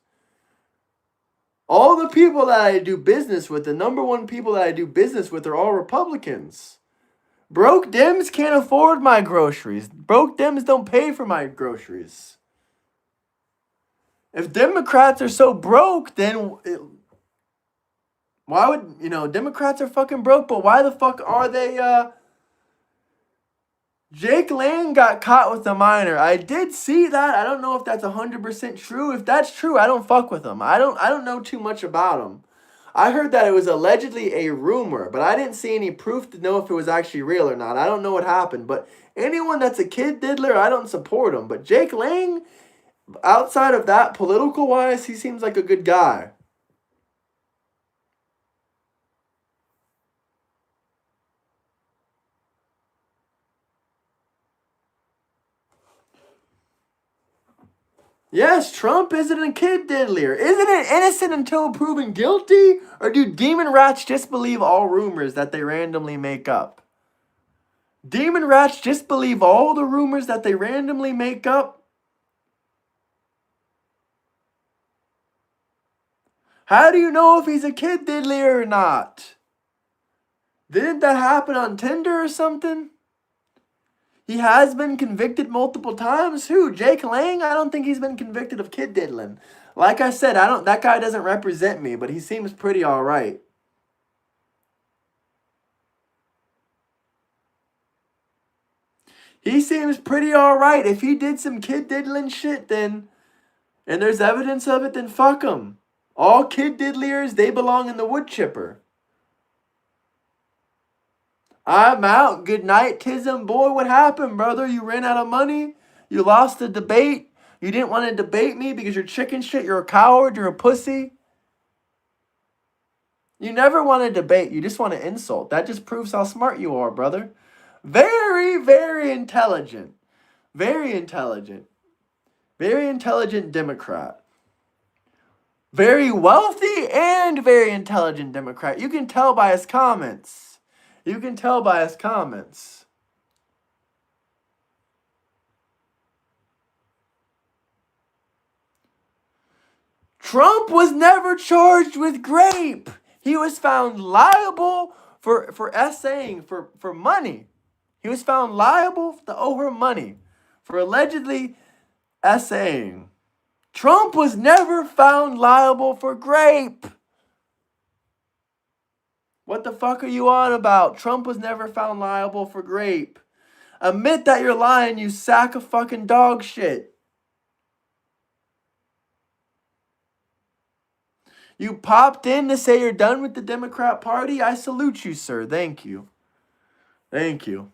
All the people that I do business with, the number one people that I do business with are all Republicans. Broke Dems can't afford my groceries. Broke Dems don't pay for my groceries. If Democrats are so broke, then why would, Democrats are fucking broke, but why the fuck are they, Jake Lang got caught with a minor. I did see that. I don't know if that's 100% true. If that's true, I don't fuck with him. I don't know too much about him. I heard that it was allegedly a rumor, but I didn't see any proof to know if it was actually real or not. I don't know what happened, but anyone that's a kid diddler, I don't support him. But Jake Lang, outside of that, political-wise, he seems like a good guy. Yes, Trump isn't a kid diddler. Isn't it innocent until proven guilty? Or do demon rats just believe all rumors that they randomly make up? Demon rats just believe all the rumors that they randomly make up? How do you know if he's a kid diddler or not? Didn't that happen on Tinder or something? He has been convicted multiple times. Who? Jake Lang? I don't think he's been convicted of kid diddling. Like I said, that guy doesn't represent me, but he seems pretty alright. He seems pretty alright. If he did some kid diddling shit, then, and there's evidence of it, then fuck him. All kid diddlers, they belong in the wood chipper. I'm out. Good night, Tism. Boy, what happened, brother? You ran out of money? You lost the debate? You didn't want to debate me because you're chicken shit? You're a coward? You're a pussy? You never want to debate. You just want to insult. That just proves how smart you are, brother. Very, very intelligent. Very intelligent. Very intelligent Democrat. Very wealthy and very intelligent Democrat. You can tell by his comments. You can tell by his comments. Trump was never charged with grape. He was found liable for essaying for money. He was found liable to owe her money for allegedly essaying. Trump was never found liable for grape. What the fuck are you on about? Trump was never found liable for grape. Admit that you're lying, you sack of fucking dog shit. You popped in to say you're done with the Democrat Party? I salute you, sir. Thank you. Thank you.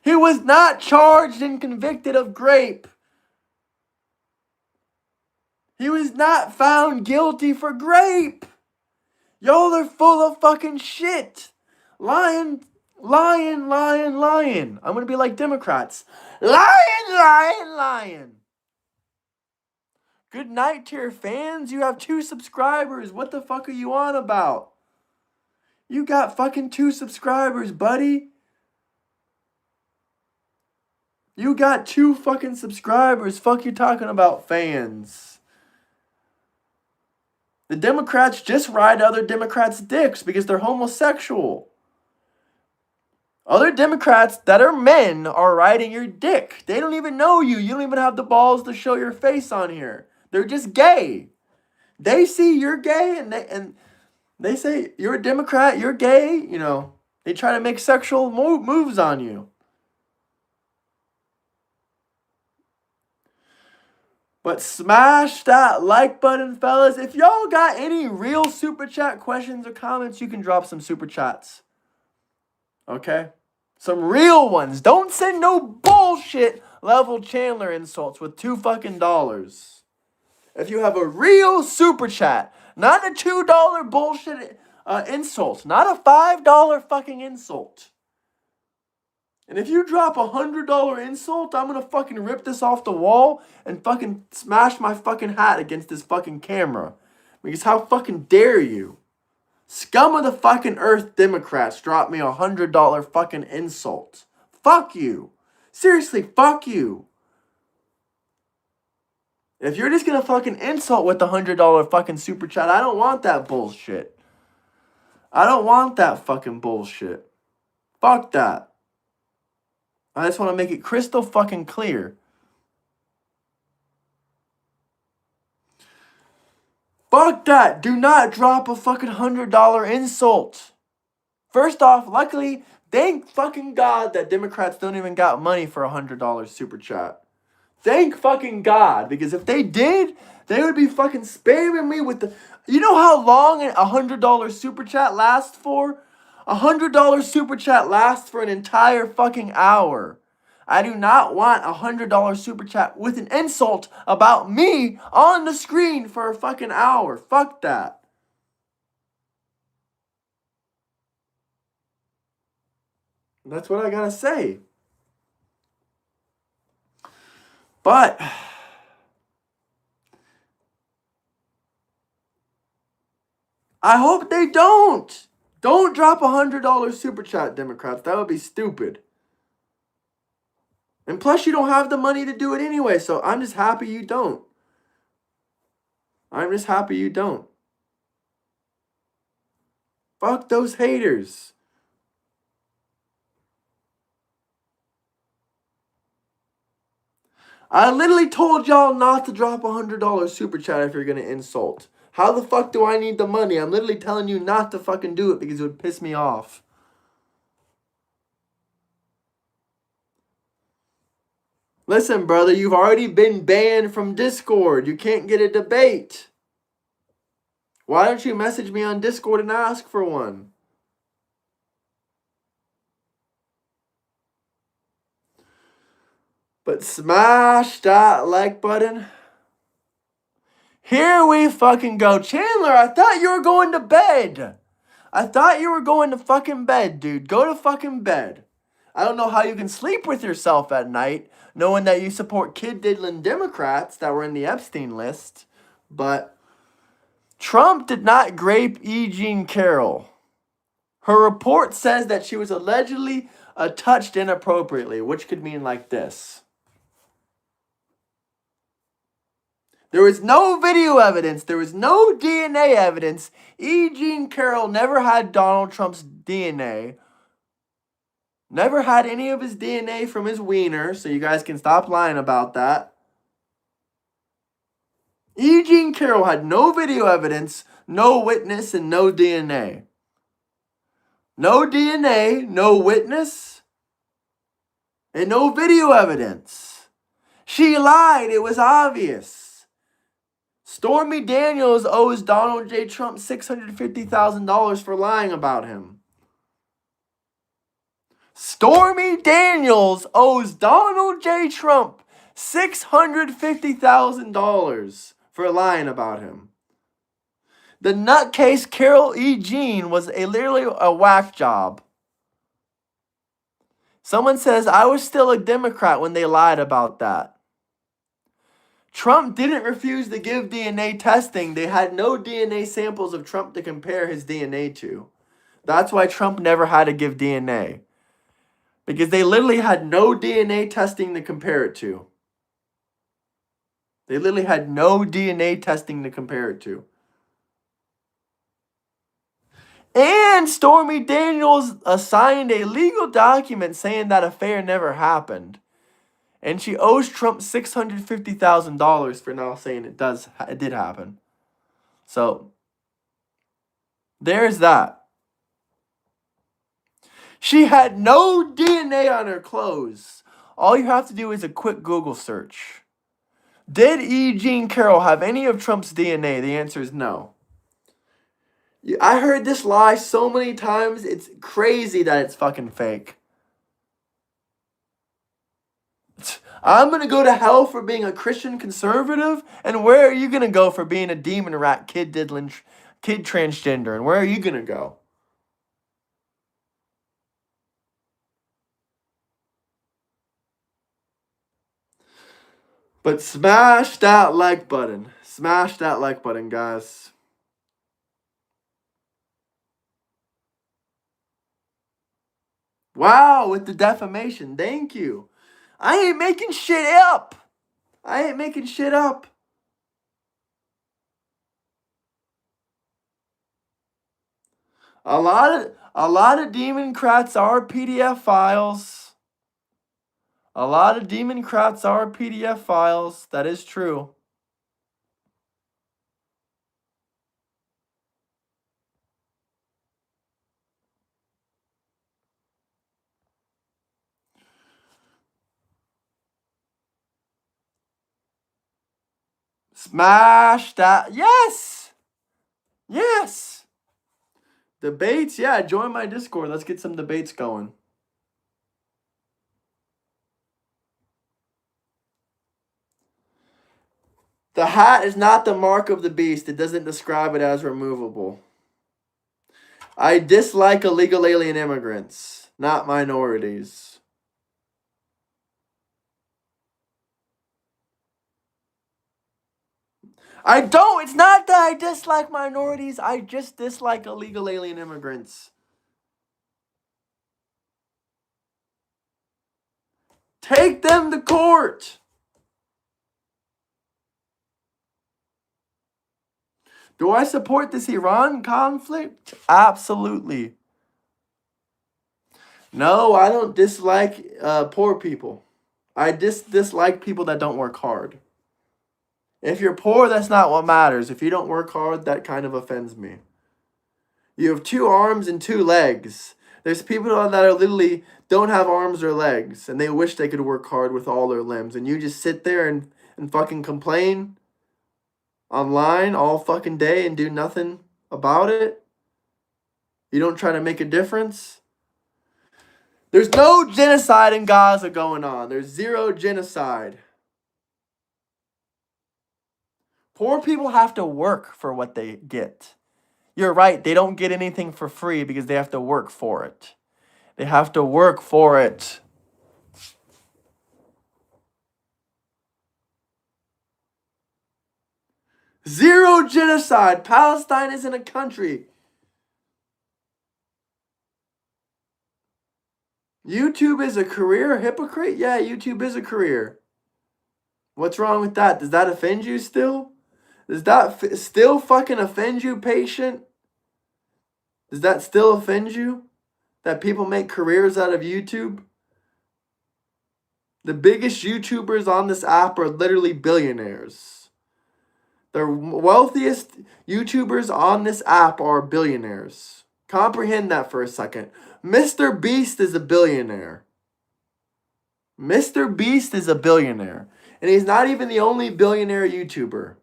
He was not charged and convicted of grape. He was not found guilty for grape. Y'all are full of fucking shit. Lying. I'm going to be like Democrats. Lying. Good night to your fans. You have 2 subscribers. What the fuck are you on about? You got fucking 2 subscribers, buddy. You got 2 fucking subscribers. Fuck you talking about fans. The Democrats just ride other Democrats' dicks because they're homosexual. Other Democrats that are men are riding your dick. They don't even know you. You don't even have the balls to show your face on here. They're just gay. They see you're gay and they say you're a Democrat, you're gay. They try to make sexual moves on you. But smash that like button, fellas. If y'all got any real super chat questions or comments, you can drop some super chats. Okay? Some real ones. Don't send no bullshit level Chandler insults with $2 fucking. If you have a real super chat, not a $2 bullshit insult, not a $5 fucking insult. And if you drop a $100 insult, I'm gonna fucking rip this off the wall and fucking smash my fucking hat against this fucking camera. Because how fucking dare you? Scum of the fucking earth Democrats drop me a $100 fucking insult. Fuck you. Seriously, fuck you. If you're just gonna fucking insult with the $100 fucking super chat, I don't want that bullshit. I don't want that fucking bullshit. Fuck that. I just want to make it crystal fucking clear. Fuck that. Do not drop a fucking $100 insult. First off, luckily, thank fucking God that Democrats don't even got money for a $100 super chat. Thank fucking God. Because if they did, they would be fucking spamming me with the... You know how long a $100 super chat lasts for? A $100 super chat lasts for an entire fucking hour. I do not want a $100 super chat with an insult about me on the screen for a fucking hour. Fuck that. That's what I gotta say. But I hope they don't. Don't drop a $100 super chat, Democrats. That would be stupid. And plus, you don't have the money to do it anyway, so I'm just happy you don't. I'm just happy you don't. Fuck those haters. I literally told y'all not to drop a $100 super chat if you're going to insult. How the fuck do I need the money? I'm literally telling you not to fucking do it because it would piss me off. Listen, brother, you've already been banned from Discord. You can't get a debate. Why don't you message me on Discord and ask for one? But smash that like button. Here we fucking go. Chandler, I thought you were going to bed. I thought you were going to fucking bed, dude. Go to fucking bed. I don't know how you can sleep with yourself at night, knowing that you support kid-diddling Democrats that were in the Epstein list. But Trump did not grape E. Jean Carroll. Her report says that she was allegedly touched inappropriately, which could mean like this. There was no video evidence. There was no DNA evidence. E. Jean Carroll never had Donald Trump's DNA. Never had any of his DNA from his wiener, so you guys can stop lying about that. E. Jean Carroll had no video evidence, no witness, and no DNA. No DNA, no witness, and no video evidence. She lied. It was obvious. Stormy Daniels owes Donald J. Trump $650,000 for lying about him. Stormy Daniels owes Donald J. Trump $650,000 for lying about him. The nutcase Carol E. Jean was literally a whack job. Someone says, I was still a Democrat when they lied about that. Trump didn't refuse to give DNA testing. They had no DNA samples of Trump to compare his DNA to. That's why Trump never had to give DNA. Because they literally had no DNA testing to compare it to. They literally had no DNA testing to compare it to. And Stormy Daniels signed a legal document saying that affair never happened. And she owes Trump $650,000 for now saying it did happen. So, there's that. She had no DNA on her clothes. All you have to do is a quick Google search. Did E. Jean Carroll have any of Trump's DNA? The answer is no. I heard this lie so many times, it's crazy that it's fucking fake. I'm gonna go to hell for being a Christian conservative, and where are you gonna go for being a demon rat, kid diddling, kid transgender, and where are you gonna go? But smash that like button. Smash that like button, guys. Wow, with the defamation. Thank you. I ain't making shit up. I ain't making shit up. A lot of Democrats are PDF files. A lot of Democrats are PDF files. That is true. Smash that. Yes. Yes. Debates. Yeah, join my Discord. Let's get some debates going. The hat is not the mark of the beast. It doesn't describe it as removable. I dislike illegal alien immigrants, not minorities. I don't. It's not that I dislike minorities. I just dislike illegal alien immigrants. Take them to court. Do I support this Iran conflict? Absolutely. No, I don't dislike poor people. I dislike people that don't work hard. If you're poor, that's not what matters. If you don't work hard, that kind of offends me. You have 2 arms and 2 legs. There's people that are literally don't have arms or legs, and they wish they could work hard with all their limbs. And you just sit there and fucking complain online all fucking day and do nothing about it. You don't try to make a difference. There's no genocide in Gaza going on. There's 0 genocide. Poor people have to work for what they get. You're right, they don't get anything for free because they have to work for it. They have to work for it. Zero genocide. Palestine isn't a country. YouTube is a career? Hypocrite? Yeah, YouTube is a career. What's wrong with that? Does that offend you still? Does that still fucking offend you, patient? Does that still offend you? That people make careers out of YouTube? The biggest YouTubers on this app are literally billionaires. The wealthiest YouTubers on this app are billionaires. Comprehend that for a second. Mr. Beast is a billionaire. Mr. Beast is a billionaire. And he's not even the only billionaire YouTuber.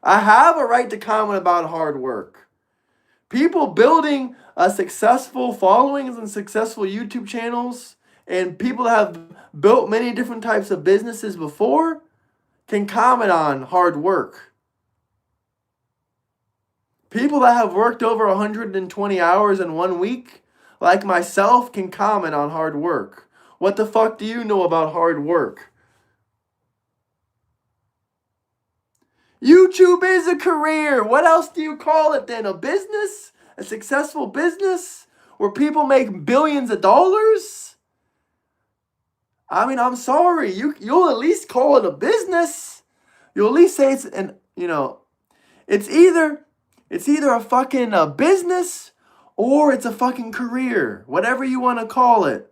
I have a right to comment about hard work. People building a successful followings and successful YouTube channels and people that have built many different types of businesses before can comment on hard work. People that have worked over 120 hours in 1 week, like myself, can comment on hard work. What the fuck do you know about hard work? YouTube is a career. What else do you call it then? A business? A successful business? Where people make billions of dollars? I mean, I'm sorry. You'll at least call it a business. You'll at least say it's it's either a fucking business or it's a fucking career. Whatever you want to call it.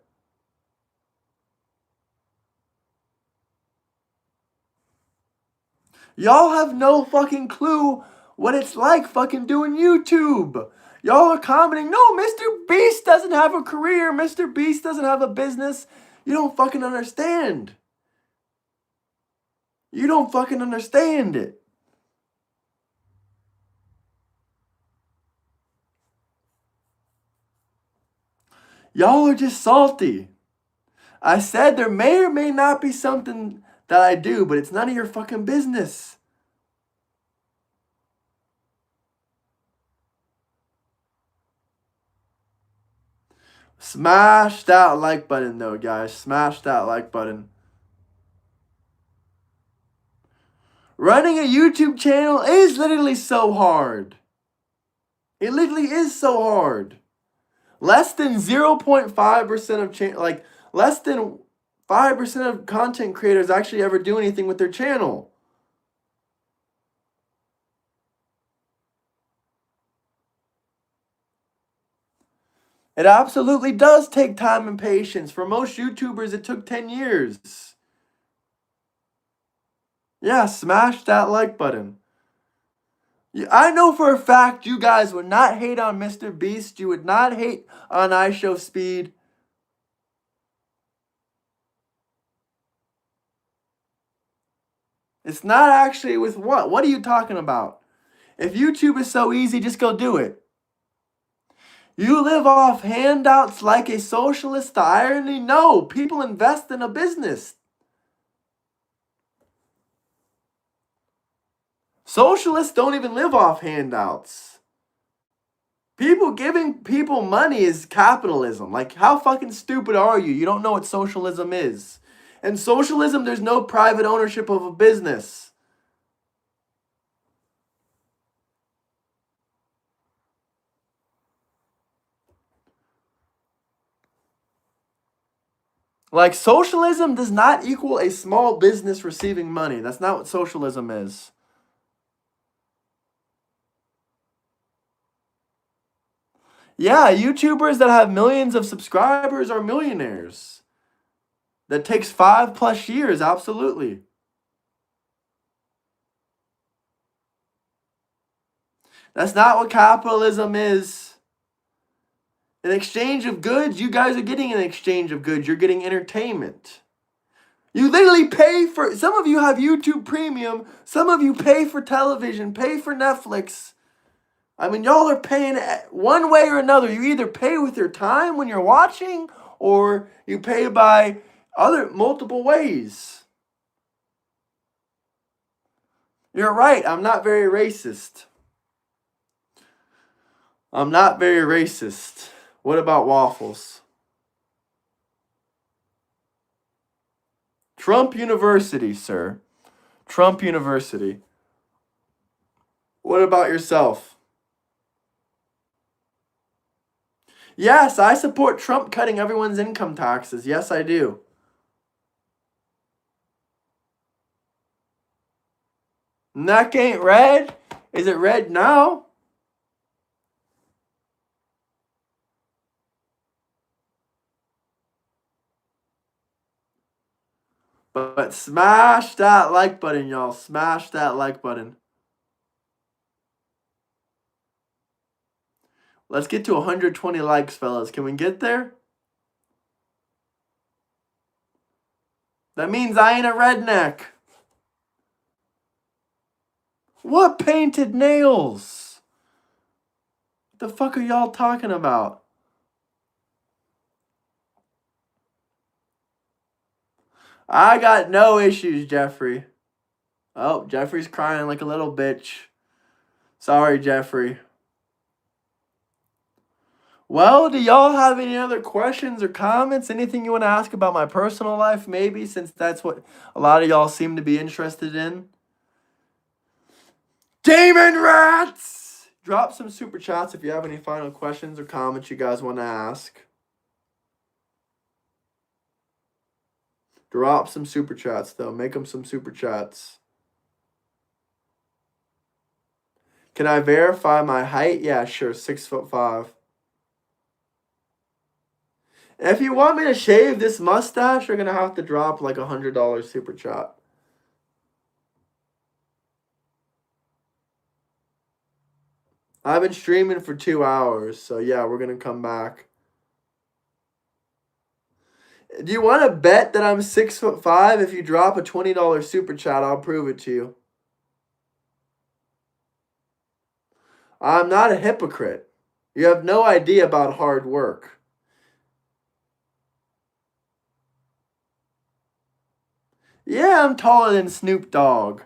Y'all have no fucking clue what it's like fucking doing YouTube. Y'all are commenting, no, Mr. Beast doesn't have a career. Mr. Beast doesn't have a business. You don't fucking understand. You don't fucking understand it. Y'all are just salty. I said there may or may not be something that I do, but it's none of your fucking business. Smash that like button though, guys. Smash that like button. Running a YouTube channel is literally so hard. It literally is so hard. Less than 0.5% of less than 5% of content creators actually ever do anything with their channel. It absolutely does take time and patience. For most YouTubers, it took 10 years. Yeah, smash that like button. I know for a fact you guys would not hate on Mr. Beast. You would not hate on iShowSpeed. It's not actually with what? What are you talking about? If YouTube is so easy, just go do it. You live off handouts like a socialist? The irony? No, people invest in a business. Socialists don't even live off handouts. People giving people money is capitalism. Like, how fucking stupid are you? You don't know what socialism is. In socialism, there's no private ownership of a business. Like, socialism does not equal a small business receiving money. That's not what socialism is. Yeah, YouTubers that have millions of subscribers are millionaires. That takes 5+ years, absolutely. That's not what capitalism is. In exchange of goods, you guys are getting an exchange of goods. You're getting entertainment. You literally pay for, some of you have YouTube Premium, some of you pay for television, pay for Netflix. I mean, y'all are paying one way or another. You either pay with your time when you're watching, or you pay by other multiple ways. You're right, I'm not very racist. I'm not very racist. What about waffles? Trump University, sir. Trump University. What about yourself? Yes, I support Trump cutting everyone's income taxes. Yes, I do. Neck ain't red? Is it red now? But smash that like button, y'all. Smash that like button. Let's get to 120 likes, fellas. Can we get there? That means I ain't a redneck. What painted nails? What the fuck are y'all talking about? I got no issues, Jeffrey. Oh, Jeffrey's crying like a little bitch. Sorry, Jeffrey. Well, do y'all have any other questions or comments? Anything you want to ask about my personal life, maybe, since that's what a lot of y'all seem to be interested in? Demon Rats! Drop some super chats if you have any final questions or comments you guys want to ask. Drop some super chats, though. Make them some super chats. Can I verify my height? Yeah, sure. 6'5". If you want me to shave this mustache, you're going to have to drop like $100 super chat. I've been streaming for 2 hours, so yeah, we're going to come back. Do you want to bet that I'm 6'5"? If you drop a $20 super chat, I'll prove it to you. I'm not a hypocrite. You have no idea about hard work. Yeah, I'm taller than Snoop Dogg.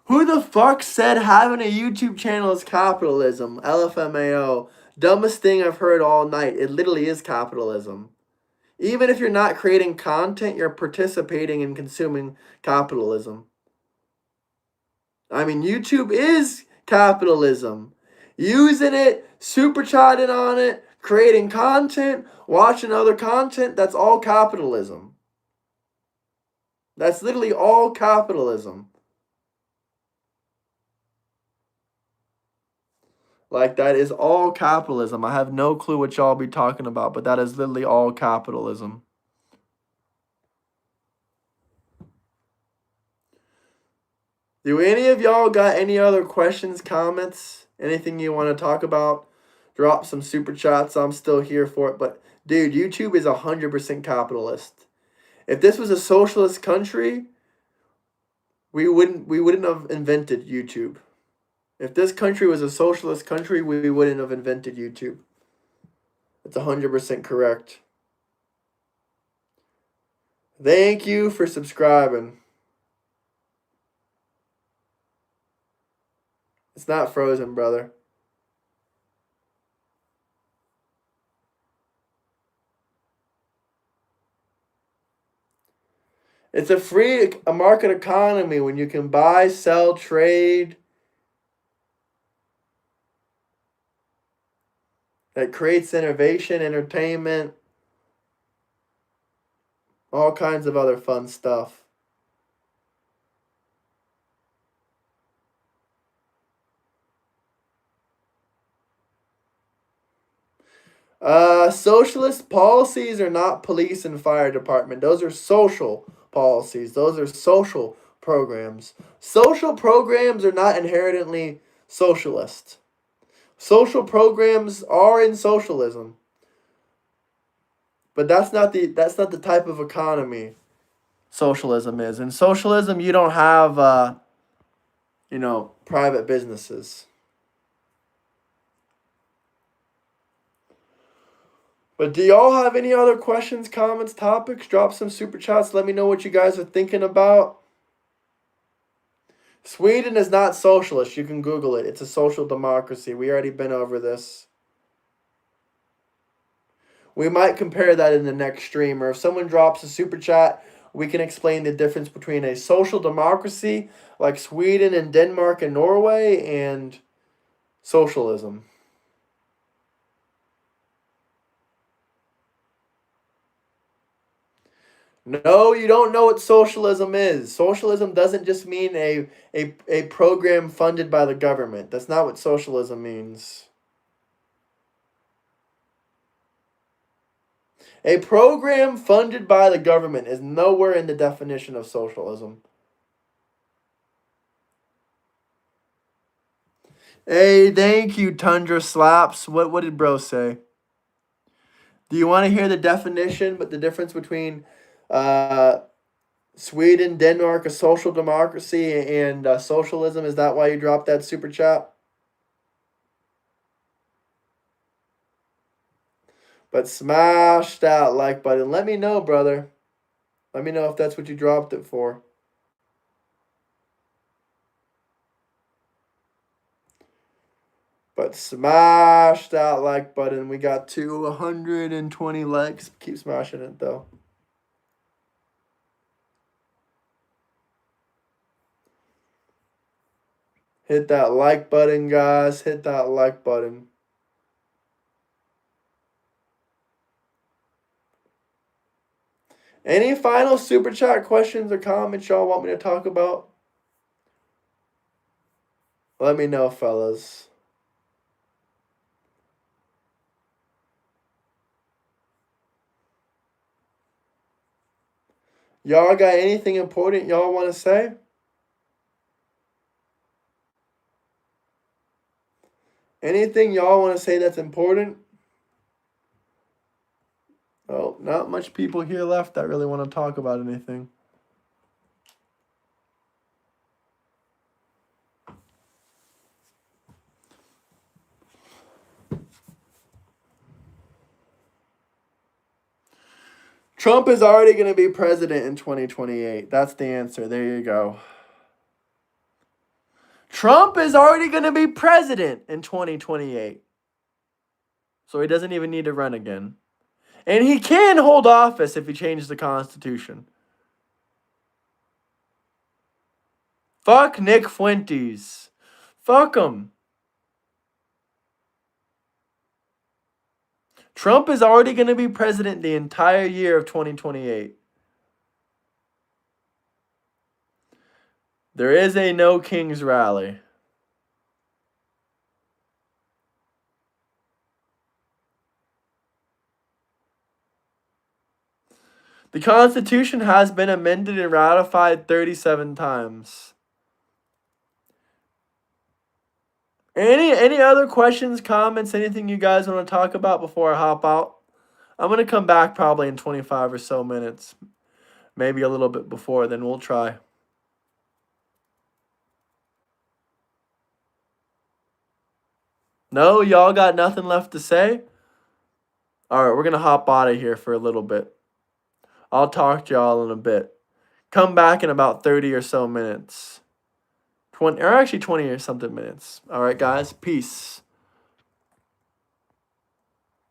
Who the fuck said having a YouTube channel is capitalism? LFMAO. Dumbest thing I've heard all night. It literally is capitalism. Even if you're not creating content, you're participating in consuming capitalism. I mean, YouTube is capitalism. Using it, super chatting on it, creating content, watching other content, that's all capitalism. That's literally all capitalism. Like, that is all capitalism. I have no clue what y'all be talking about, but that is literally all capitalism. Do any of y'all got any other questions, comments, anything you want to talk about? Drop some super chats. I'm still here for it. But, dude, YouTube is 100% capitalist. If this was a socialist country, we wouldn't have invented YouTube. If this country was a socialist country, we wouldn't have invented YouTube. That's 100% correct. Thank you for subscribing. It's not frozen, brother. It's a free market economy when you can buy, sell, trade. That creates innovation, entertainment, all kinds of other fun stuff. Socialist policies are not police and fire department. Those are social policies. Those are social programs. Social programs are not inherently socialist. Social programs are in socialism. But that's not the type of economy socialism is. In socialism, you don't have private businesses. But do y'all have any other questions, comments, topics? Drop some super chats. Let me know what you guys are thinking about. Sweden is not socialist. You can Google it. It's a social democracy. We already been over this. We might compare that in the next stream. Or if someone drops a super chat, we can explain the difference between a social democracy like Sweden and Denmark and Norway and socialism. No, you don't know what socialism is. Socialism doesn't just mean a program funded by the government. That's not what socialism means. A program funded by the government is nowhere in the definition of socialism. Hey, thank you, Tundra Slaps. What did bro say? Do you want to hear the definition, but the difference between Sweden, Denmark, a social democracy, and socialism? Is that why you dropped that super chat? But smash that like button. Let me know, brother. Let me know if that's what you dropped it for. But smash that like button. We got to 120 likes. Keep smashing it, though. Hit that like button, guys. Hit that like button. Any final super chat questions or comments y'all want me to talk about? Let me know, fellas. Y'all got anything important y'all want to say? Anything y'all want to say that's important? Oh, not much people here left that really want to talk about anything. Trump is already going to be president in 2028. That's the answer. There you go. Trump is already going to be president in 2028. So he doesn't even need to run again. And he can hold office if he changes the Constitution. Fuck Nick Fuentes. Fuck him. Trump is already going to be president the entire year of 2028. There is a No Kings rally. The Constitution has been amended and ratified 37 times. Any other questions, comments, anything you guys want to talk about before I hop out? I'm going to come back probably in 25 or so minutes. Maybe a little bit before, then we'll try. No, y'all got nothing left to say? All right, we're going to hop out of here for a little bit. I'll talk to y'all in a bit. Come back in about 30 or so minutes. 20 or something minutes. All right, guys. Peace.